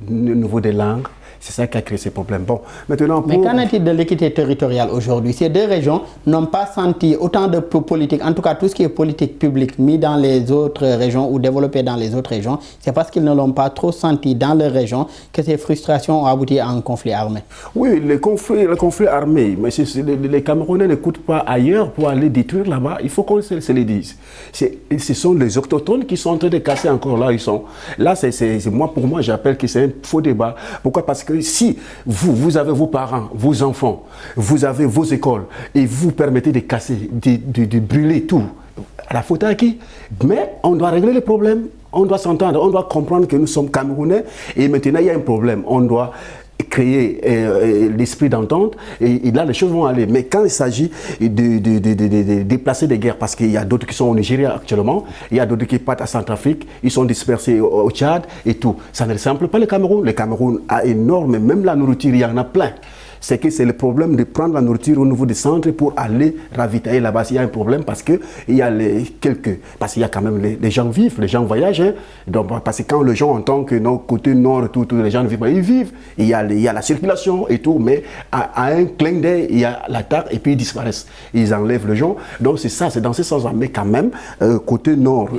au niveau des langues, c'est ça qui a créé ces problèmes. Bon, maintenant, mais qu'en est-il de l'équité territoriale aujourd'hui? Ces deux régions n'ont pas senti autant de politique, en tout cas tout ce qui est politique publique mis dans les autres régions ou développé dans les autres régions, c'est parce qu'ils ne l'ont pas trop senti dans leur région que ces frustrations ont abouti à un conflit armé. Oui, le conflit armé, mais les Camerounais n'écoutent pas ailleurs pour aller détruire là-bas. Il faut qu'on se le dise. Ce sont les autochtones qui sont en train de casser encore là. Ils sont. Là, pour moi, j'appelle que c'est un faux débat. Pourquoi? Parce que si vous avez vos parents, vos enfants, vous avez vos écoles et vous permettez de casser, de brûler tout, à la faute à qui? Mais on doit régler les problèmes, on doit s'entendre, on doit comprendre que nous sommes Camerounais et maintenant il y a un problème, on doit créer l'esprit d'entente et là les choses vont aller. Mais quand il s'agit de déplacer des guerres, parce qu'il y a d'autres qui sont au Nigeria actuellement, il y a d'autres qui partent à Centrafrique, ils sont dispersés au Tchad et tout. Ça ne ressemble pas le Cameroun. Le Cameroun a énorme, même la nourriture, il y en a plein. C'est que c'est le problème de prendre la nourriture au niveau des centres pour aller ravitailler là-bas. Il y a un problème parce qu'il y a parce qu'il y a quand même les gens vivent, les gens voyagent. Hein. Donc, parce que quand les gens entendent que nos côté nord, tous les gens vivent, ils vivent. Il y a la circulation et tout, mais à un clin d'œil, il y a l'attaque et puis ils disparaissent. Ils enlèvent les gens. Donc c'est ça, c'est dans ce sens-là. Mais quand même, côté nord,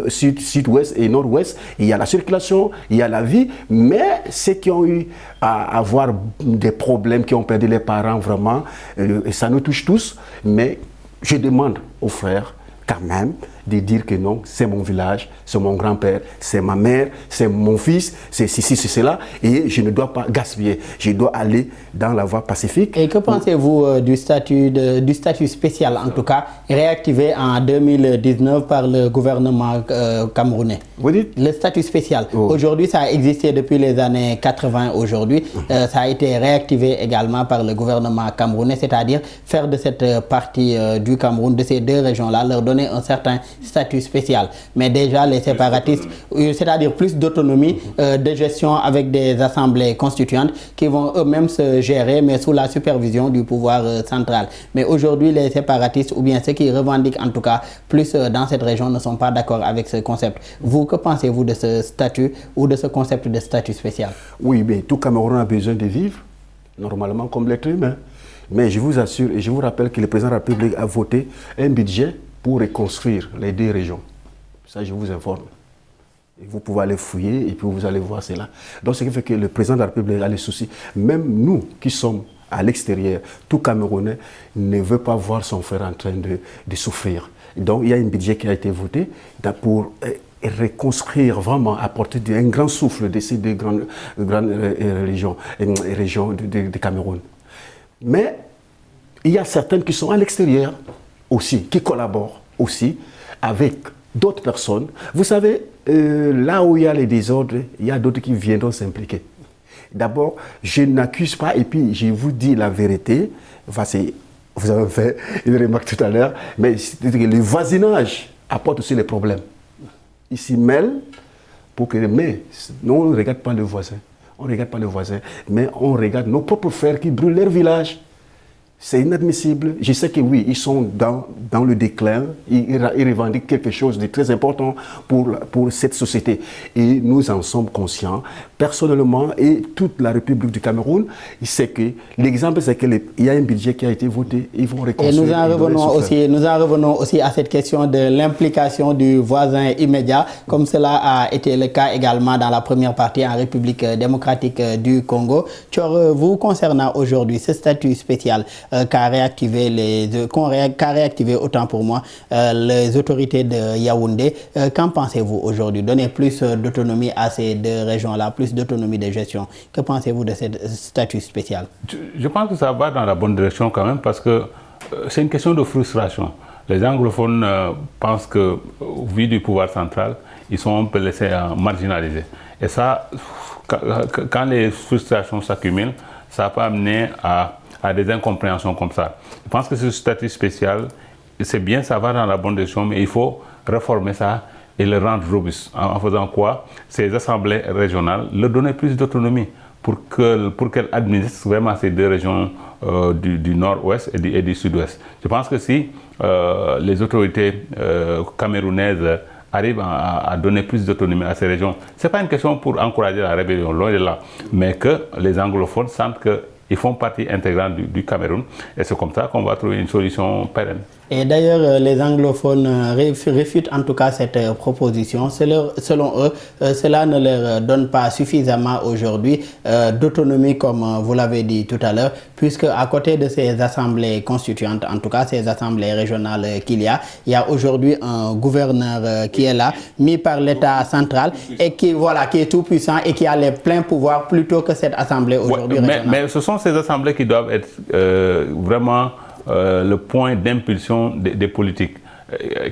sud-ouest et nord-ouest, il y a la circulation, il y a la vie, mais ceux qui ont eu à avoir des problèmes, qui ont perdu les parents vraiment, et ça nous touche tous, mais je demande aux frères quand même de dire que non, c'est mon village, c'est mon grand-père, c'est ma mère, c'est mon fils, c'est ceci, c'est cela, et je ne dois pas gaspiller, je dois aller dans la voie pacifique. Et que pensez-vous du statut spécial, en tout cas, réactivé en 2019 par le gouvernement camerounais? Vous dites? Le statut spécial. Oh. Aujourd'hui, ça a existé depuis les années 80 aujourd'hui. Ça a été réactivé également par le gouvernement camerounais, c'est-à-dire faire de cette partie du Cameroun, de ces deux régions-là, leur donner un certain statut spécial. Mais déjà, les séparatistes, c'est-à-dire plus d'autonomie de gestion avec des assemblées constituantes qui vont eux-mêmes se gérer, mais sous la supervision du pouvoir central. Mais aujourd'hui, les séparatistes, ou bien ceux qui revendiquent en tout cas plus dans cette région, ne sont pas d'accord avec ce concept. Vous, que pensez-vous de ce statut ou de ce concept de statut spécial? Oui, mais tout Cameroun a besoin de vivre, normalement comme l'être humain. Mais je vous assure et je vous rappelle que le président de la République a voté un budget pour reconstruire les deux régions. Ça, je vous informe. Et vous pouvez aller fouiller et puis vous allez voir cela. Donc, ce qui fait que le président de la République a les soucis. Même nous qui sommes à l'extérieur, tout Camerounais ne veut pas voir son frère en train de souffrir. Donc, il y a un budget qui a été voté pour reconstruire vraiment, apporter un grand souffle de ces deux grandes régions de Cameroun. Mais il y a certaines qui sont à l'extérieur aussi, qui collaborent aussi avec d'autres personnes. Vous savez, là où il y a les désordres, il y a d'autres qui viendront s'impliquer. D'abord, je n'accuse pas et puis je vous dis la vérité. Enfin, vous avez fait une remarque tout à l'heure, mais le voisinage apporte aussi les problèmes. Ils s'y mêlent pour que... Mais nous, on ne regarde pas le voisin. On ne regarde pas le voisin, mais on regarde nos propres frères qui brûlent leur village. C'est inadmissible. Je sais que oui, ils sont dans le déclin. Ils revendiquent quelque chose de très important pour cette société. Et nous en sommes conscients. Personnellement, et toute la République du Cameroun, c'est que l'exemple, c'est qu'il y a un budget qui a été voté. Ils vont reconstruire. Et nous en revenons aussi à cette question de l'implication du voisin immédiat, comme cela a été le cas également dans la première partie en République démocratique du Congo. Thior, vous concernant aujourd'hui ce statut spécial, qu'a réactivé autant pour moi les autorités de Yaoundé. Qu'en pensez-vous aujourd'hui? Donner plus d'autonomie à ces deux régions-là, plus d'autonomie de gestion. Que pensez-vous de ce statut spécial? Je pense que ça va dans la bonne direction quand même parce que c'est une question de frustration. Les anglophones pensent que, au vu du pouvoir central, ils sont un peu laissés marginalisés. Et ça, quand les frustrations s'accumulent, ça peut amener à des incompréhensions comme ça. Je pense que ce statut spécial, c'est bien, ça va dans la bonne direction, mais il faut réformer ça et le rendre robuste. En faisant quoi? Ces assemblées régionales leur donner plus d'autonomie pour qu'elles administrent vraiment ces deux régions du nord-ouest et du sud-ouest. Je pense que si les autorités camerounaises arrivent à donner plus d'autonomie à ces régions, ce n'est pas une question pour encourager la rébellion, loin de là, mais que les anglophones sentent qu'ils font partie intégrante du Cameroun, et c'est comme ça qu'on va trouver une solution pérenne. Et d'ailleurs, les anglophones réfutent en tout cas cette proposition. Selon eux, cela ne leur donne pas suffisamment aujourd'hui d'autonomie, comme vous l'avez dit tout à l'heure, puisque à côté de ces assemblées constituantes, en tout cas ces assemblées régionales qu'il y a aujourd'hui un gouverneur qui est là, mis par l'État central, et qui est tout puissant et qui a les pleins pouvoirs plutôt que cette assemblée aujourd'hui régionale. Mais ce sont ces assemblées qui doivent être vraiment le point d'impulsion des politiques,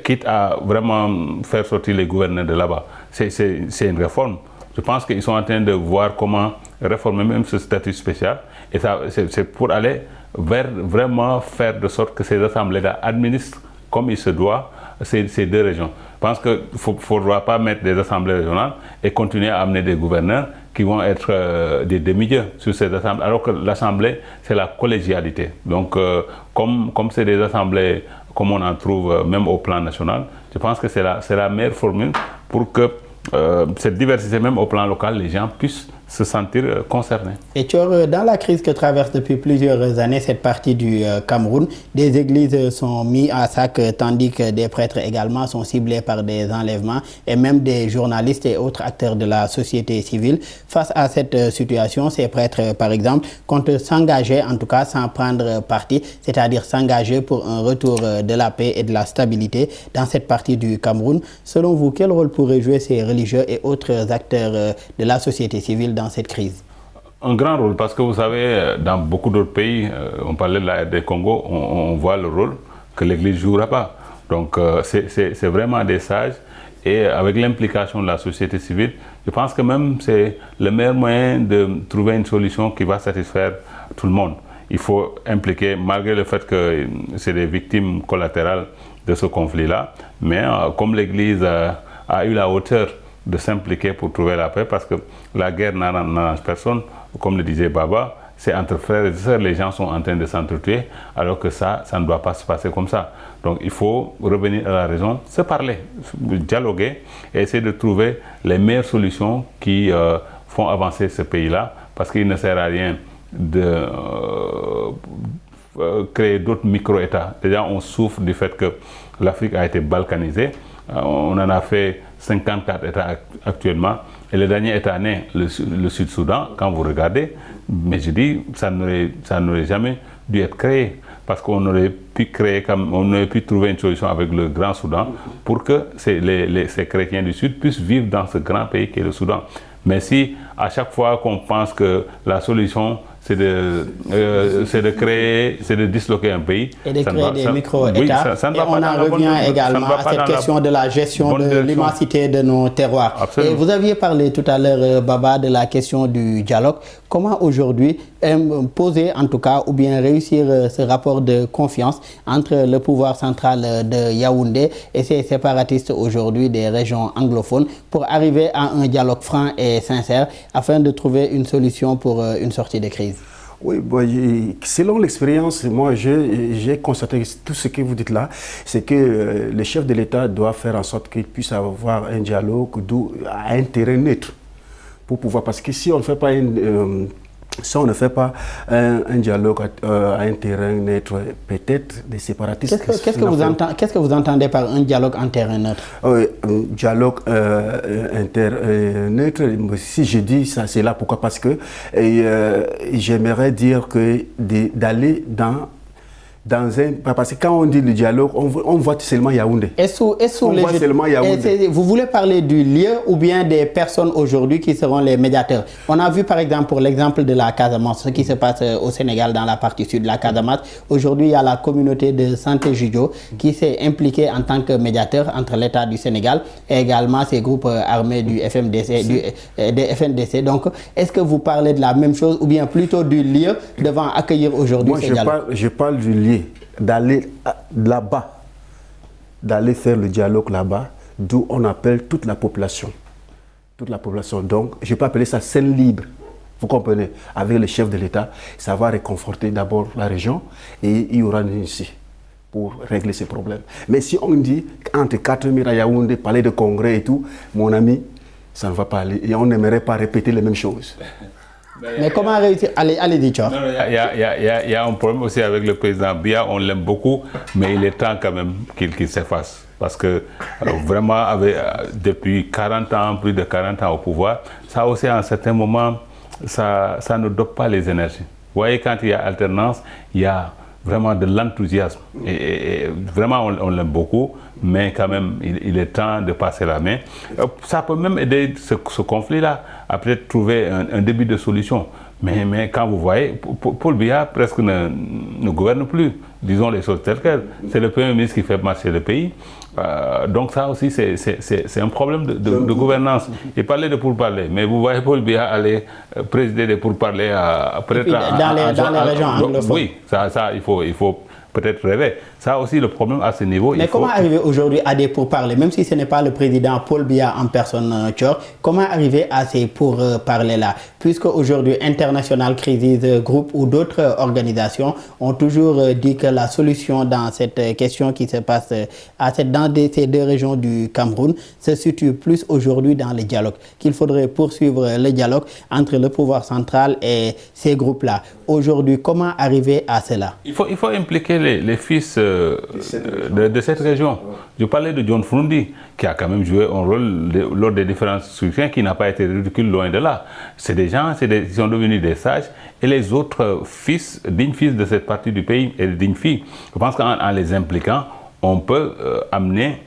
quitte à vraiment faire sortir les gouverneurs de là-bas. C'est une réforme. Je pense qu'ils sont en train de voir comment réformer même ce statut spécial. Et c'est pour aller vers vraiment faire de sorte que ces assemblées-là administrent comme il se doit ces deux régions. Je pense qu'il ne faudra pas mettre des assemblées régionales et continuer à amener des gouverneurs qui vont être des demi-dieux sur ces assemblées, alors que l'assemblée, c'est la collégialité. Donc, comme c'est des assemblées comme on en trouve même au plan national, je pense que c'est la meilleure formule pour que cette diversité, même au plan local, les gens puissent se sentir concernés. Et Thior, dans la crise que traverse depuis plusieurs années cette partie du Cameroun, des églises sont mises à sac, tandis que des prêtres également sont ciblés par des enlèvements, et même des journalistes et autres acteurs de la société civile. Face à cette situation, ces prêtres, par exemple, comptent s'engager, en tout cas sans prendre parti, c'est-à-dire s'engager pour un retour de la paix et de la stabilité dans cette partie du Cameroun. Selon vous, quel rôle pourraient jouer ces religieux et autres acteurs de la société civile dans cette crise? Un grand rôle, parce que vous savez, dans beaucoup d'autres pays, on parlait de la RD Congo, on voit le rôle que l'Église ne jouera pas. Donc c'est vraiment des sages, et avec l'implication de la société civile, je pense que même c'est le meilleur moyen de trouver une solution qui va satisfaire tout le monde. Il faut impliquer, malgré le fait que c'est des victimes collatérales de ce conflit-là, mais comme l'Église a eu la hauteur de s'impliquer pour trouver la paix, parce que la guerre n'arrange personne, comme le disait Baba, c'est entre frères et sœurs, les gens sont en train de s'entretuer, alors que ça ne doit pas se passer comme ça. Donc il faut revenir à la raison, se parler, dialoguer, et essayer de trouver les meilleures solutions qui font avancer ce pays-là, parce qu'il ne sert à rien de créer d'autres micro-États. Déjà, on souffre du fait que l'Afrique a été balkanisée. On en a fait 54 États actuellement, et le dernier État né, le Sud-Soudan, quand vous regardez, mais je dis, ça n'aurait jamais dû être créé, parce qu'on aurait pu trouver une solution avec le Grand Soudan pour que ces chrétiens du Sud puissent vivre dans ce grand pays qui est le Soudan. Mais si à chaque fois qu'on pense que la solution c'est de créer, c'est de disloquer un pays. Et de créer des micro-États. Oui, et on en revient également à cette question de la gestion de l'immensité de nos terroirs. Absolument. Et vous aviez parlé tout à l'heure, Baba, de la question du dialogue. Comment aujourd'hui poser, en tout cas, ou bien réussir ce rapport de confiance entre le pouvoir central de Yaoundé et ces séparatistes aujourd'hui des régions anglophones pour arriver à un dialogue franc et sincère afin de trouver une solution pour une sortie de crise? Oui, bon, selon l'expérience, moi j'ai constaté que tout ce que vous dites là, c'est que le chef de l'État doit faire en sorte qu'il puisse avoir un dialogue à un terrain neutre pour pouvoir, parce que si on ne fait pas un dialogue à un terrain neutre, peut-être des séparatistes... Qu'est-ce que vous entendez par un dialogue en terrain neutre? Un dialogue neutre, si je dis ça, c'est là pourquoi? Parce que j'aimerais dire que d'aller dans un... Parce que quand on dit le dialogue, on voit seulement Yaoundé. Vous voulez parler du lieu ou bien des personnes aujourd'hui qui seront les médiateurs? On a vu par exemple, pour l'exemple de la Casamance, ce qui se passe au Sénégal dans la partie sud de la Casamance. Aujourd'hui, il y a la communauté de Santé Judio qui s'est impliquée en tant que médiateur entre l'État du Sénégal et également ces groupes armés du des FNDC. Donc, est-ce que vous parlez de la même chose ou bien plutôt du lieu devant accueillir aujourd'hui ces dialogues? Je parle du lieu, d'aller là-bas, d'aller faire le dialogue là-bas, d'où on appelle toute la population. Toute la population. Donc, je peux appeler ça scène libre. Vous comprenez? Avec le chef de l'État, ça va réconforter d'abord la région et il y aura une issue pour régler ces problèmes. Mais si on dit entre 4 murs à Yaoundé, palais de congrès et tout, mon ami, ça ne va pas aller. Et on n'aimerait pas répéter les mêmes choses. Mais comment réussir? Allez-y, Thior. Il y a un problème aussi avec le président Biya, on l'aime beaucoup, mais il est temps quand même qu'il s'efface. Parce que vraiment, depuis 40 ans, plus de 40 ans au pouvoir, ça aussi à un certain moment, ça ne dope pas les énergies. Vous voyez, quand il y a alternance, il y a vraiment de l'enthousiasme. Et vraiment, on l'aime beaucoup, mais quand même, il est temps de passer la main. Ça peut même aider ce conflit-là à peut-être trouver un début de solution. Mais quand vous voyez, Paul Biya presque ne gouverne plus. Disons les choses telles quelles. C'est le Premier ministre qui fait marcher le pays. Donc ça aussi, c'est un problème de gouvernance. Il parlait de pourparlers, mais vous voyez Paul Biya aller présider des pourparlers dans les régions anglophones. Oui, ça il faut peut-être rêver. Ça aussi, le problème à ce niveau. Mais comment arriver aujourd'hui à des pourparlers, même si ce n'est pas le président Paul Biya en personne, Thior, comment arriver à ces pourparlers-là? Puisque aujourd'hui, International Crisis Group ou d'autres organisations ont toujours dit que la solution dans cette question qui se passe dans ces deux régions du Cameroun se situe plus aujourd'hui dans le dialogue, qu'il faudrait poursuivre le dialogue entre le pouvoir central et ces groupes-là. Aujourd'hui, comment arriver à cela? Il faut impliquer les fils de cette région. Je parlais de John Frundi, qui a quand même joué un rôle lors des différentes structures, qui n'a pas été ridicule loin de là. C'est des gens qui sont devenus des sages, et les autres dignes fils de cette partie du pays, et dignes filles, je pense qu'en les impliquant, on peut amener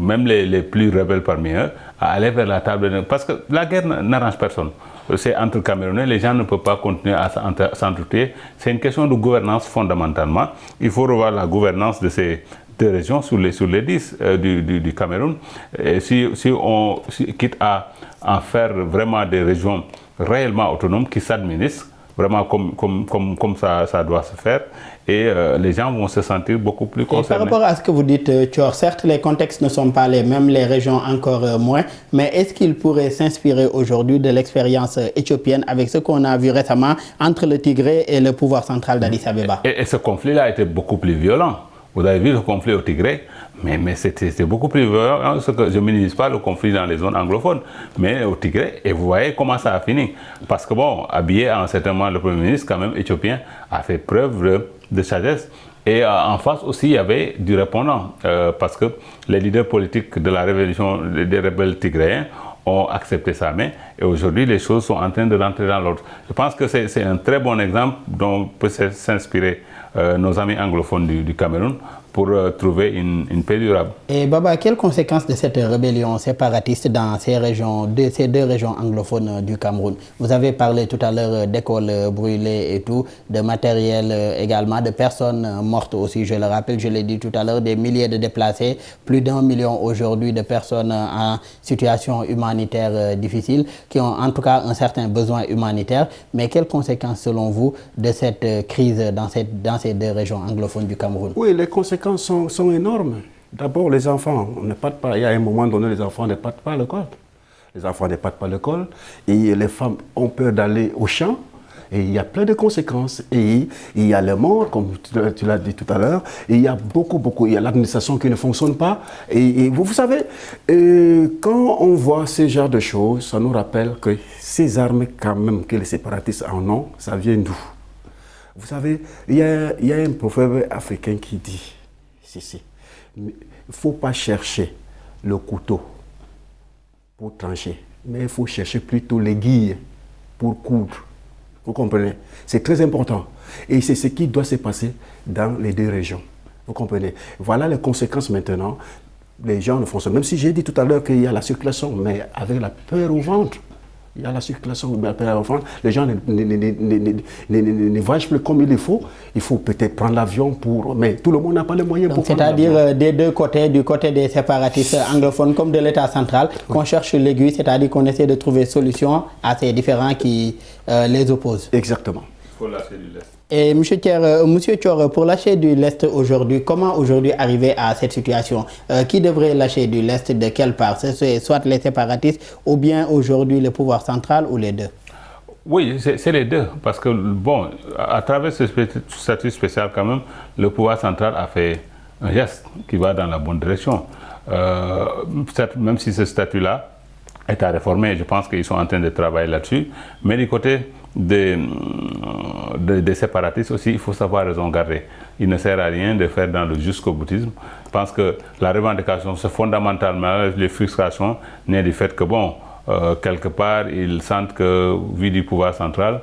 même les plus rebelles parmi eux à aller vers la table. Parce que la guerre n'arrange personne. C'est entre Camerounais, les gens ne peuvent pas continuer à s'entretuer. C'est une question de gouvernance fondamentalement. Il faut revoir la gouvernance de ces deux régions sur les 10 du Cameroun. Et si on quitte à en faire vraiment des régions réellement autonomes qui s'administrent, vraiment comme ça doit se faire, et les gens vont se sentir beaucoup plus concernés. Et par rapport à ce que vous dites, Thior, certes les contextes ne sont pas les mêmes, les régions encore moins, mais est-ce qu'il pourrait s'inspirer aujourd'hui de l'expérience éthiopienne avec ce qu'on a vu récemment entre le Tigré et le pouvoir central d'Addis Abeba? Et ce conflit-là était beaucoup plus violent. Vous avez vu le conflit au Tigré, mais c'était beaucoup plus violent. Je ne minimise pas le conflit dans les zones anglophones, mais au Tigré, et vous voyez comment ça a fini. Parce que bon, habillé à un certain moment, le Premier ministre, quand même, éthiopien, a fait preuve de sagesse. Et en face aussi, il y avait du répondant, parce que les leaders politiques de la révolution des rebelles tigréens ont accepté sa main, et aujourd'hui les choses sont en train de rentrer dans l'ordre. Je pense que c'est un très bon exemple dont peut s'inspirer nos amis anglophones du Cameroun pour trouver une paix durable. Et Baba, quelles conséquences de cette rébellion séparatiste dans ces deux régions anglophones du Cameroun? Vous avez parlé tout à l'heure d'écoles brûlées et tout, de matériel également, de personnes mortes aussi, je le rappelle, je l'ai dit tout à l'heure, des milliers de déplacés, plus d'1 million aujourd'hui de personnes en situation humanitaire difficile, qui ont en tout cas un certain besoin humanitaire. Mais quelles conséquences selon vous de cette crise dans ces deux régions anglophones du Cameroun? Oui, les conséquences sont énormes. D'abord, les enfants, on ne parte pas. Il y a un moment donné, les enfants ne partent pas à l'école. Les enfants ne partent pas à l'école. Et les femmes ont peur d'aller au champ. Et il y a plein de conséquences. Et il y a les morts, comme tu l'as dit tout à l'heure. Et il y a beaucoup. Il y a l'administration qui ne fonctionne pas. Et vous savez, quand on voit ce genre de choses, ça nous rappelle que ces armes, quand même, que les séparatistes en ont, ça vient d'où? Vous savez, il y a un proverbe africain qui dit, il ne faut pas chercher le couteau pour trancher, mais il faut chercher plutôt l'aiguille pour coudre. Vous comprenez? C'est très important. Et c'est ce qui doit se passer dans les deux régions. Vous comprenez? Voilà les conséquences maintenant. Les gens ne font ça. Même si j'ai dit tout à l'heure qu'il y a la circulation, mais avec la peur au ventre. Il y a la circulation, les gens ne voyagent plus comme il faut. Il faut peut-être prendre l'avion pour... Mais tout le monde n'a pas les moyens pour prendre l'avion. C'est-à-dire des deux côtés, du côté des séparatistes anglophones comme de l'État central, qu'on cherche l'aiguille, c'est-à-dire qu'on essaie de trouver solution à ces différends qui les opposent. Exactement. faut lâcher du lest. Et Monsieur Thior, pour lâcher du lest aujourd'hui, comment aujourd'hui arriver à cette situation? Qui devrait lâcher du lest, de quelle part? C'est soit les séparatistes ou bien aujourd'hui le pouvoir central ou les deux? Oui, c'est les deux. Parce que, bon, à travers ce statut spécial, quand même, le pouvoir central a fait un geste qui va dans la bonne direction. Même si ce statut-là est à réformer, je pense qu'ils sont en train de travailler là-dessus. Mais du côté des séparatistes aussi, il faut savoir raison garder. Il ne sert à rien de faire dans le jusqu'au-boutisme. Je pense que la revendication, c'est fondamentalement les frustrations nées du fait que, bon, quelque part, ils sentent que, vu du pouvoir central,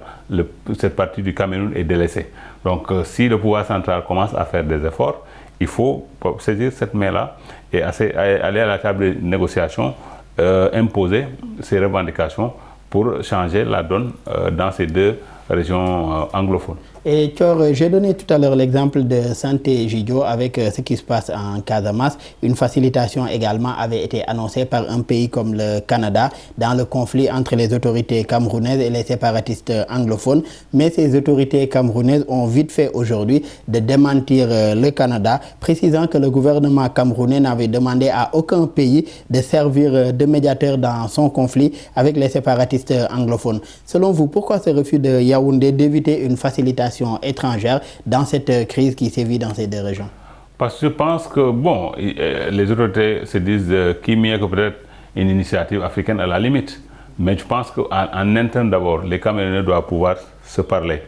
cette partie du Cameroun est délaissée. Donc, si le pouvoir central commence à faire des efforts, il faut saisir cette main-là et aller à la table de négociation, imposer ces revendications pour changer la donne dans ces deux régions anglophones. Et Thior, j'ai donné tout à l'heure l'exemple de Santé Djidio avec ce qui se passe en Casamance. Une facilitation également avait été annoncée par un pays comme le Canada dans le conflit entre les autorités camerounaises et les séparatistes anglophones. Mais ces autorités camerounaises ont vite fait aujourd'hui de démentir le Canada, précisant que le gouvernement camerounais n'avait demandé à aucun pays de servir de médiateur dans son conflit avec les séparatistes anglophones. Selon vous, pourquoi ce refus de Yaoundé d'éviter une facilitation étrangère dans cette crise qui sévit dans ces deux régions? Parce que je pense que, bon, les autorités se disent qui mieux que peut-être une initiative africaine à la limite. Mais je pense qu'en interne d'abord, les Camerounais doivent pouvoir se parler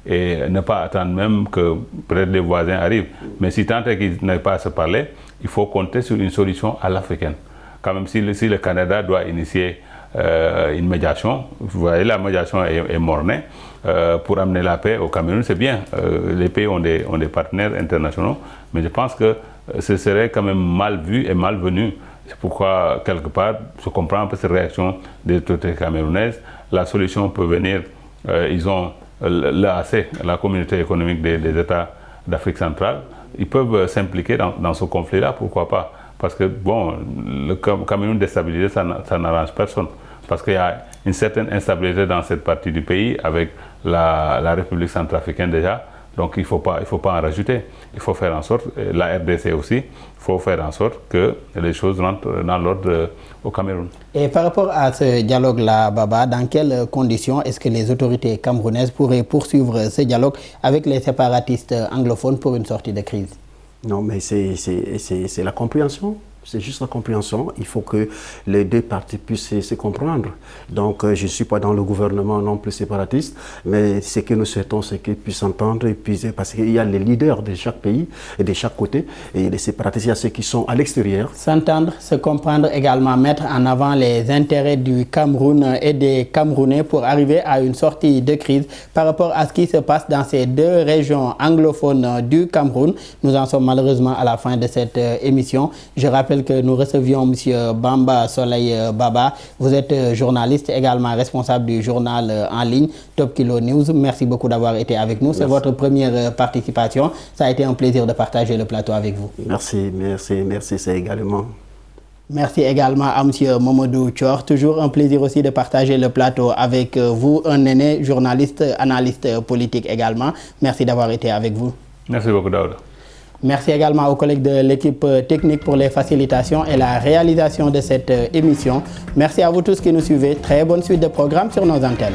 et ne pas attendre même que peut-être les voisins arrivent. Mais si tant est qu'ils n'aient pas à se parler, il faut compter sur une solution à l'africaine. Quand même, si le Canada doit initier une médiation, vous voyez, la médiation est mornée, pour amener la paix au Cameroun, c'est bien. Les pays ont des partenaires internationaux, mais je pense que ce serait quand même mal vu et malvenu. C'est pourquoi, quelque part, je comprends un peu cette réaction des autorités camerounaises. La solution peut venir, ils ont l'AAC, la communauté économique des États d'Afrique centrale, ils peuvent s'impliquer dans ce conflit-là, pourquoi pas? Parce que, bon, le Cameroun déstabilisé, ça n'arrange personne. Parce qu'il y a une certaine instabilité dans cette partie du pays avec la République centrafricaine déjà. Donc il ne faut pas en rajouter. Il faut faire en sorte, la RDC aussi, il faut faire en sorte que les choses rentrent dans l'ordre au Cameroun. Et par rapport à ce dialogue-là, Baba, dans quelles conditions est-ce que les autorités camerounaises pourraient poursuivre ce dialogue avec les séparatistes anglophones pour une sortie de crise? Non, mais c'est la compréhension. C'est juste la compréhension. Il faut que les deux parties puissent se comprendre. Donc, je ne suis pas dans le gouvernement non plus séparatiste, mais ce que nous souhaitons, c'est qu'ils puissent s'entendre. Parce qu'il y a les leaders de chaque pays et de chaque côté. Et les séparatistes, il y a ceux qui sont à l'extérieur. S'entendre, se comprendre également, mettre en avant les intérêts du Cameroun et des Camerounais pour arriver à une sortie de crise par rapport à ce qui se passe dans ces deux régions anglophones du Cameroun. Nous en sommes malheureusement à la fin de cette émission. Je rappelle que nous recevions M. Bamba Soleil Baba. Vous êtes journaliste, également responsable du journal en ligne Top Kilo News. Merci beaucoup d'avoir été avec nous. C'est votre première participation. Ça a été un plaisir de partager le plateau avec vous. Merci, c'est également. Merci également à M. Mamadou Thior. Toujours un plaisir aussi de partager le plateau avec vous, un aîné journaliste, analyste politique également. Merci d'avoir été avec vous. Merci beaucoup, Daouda. Merci également aux collègues de l'équipe technique pour les facilitations et la réalisation de cette émission. Merci à vous tous qui nous suivez. Très bonne suite de programme sur nos antennes.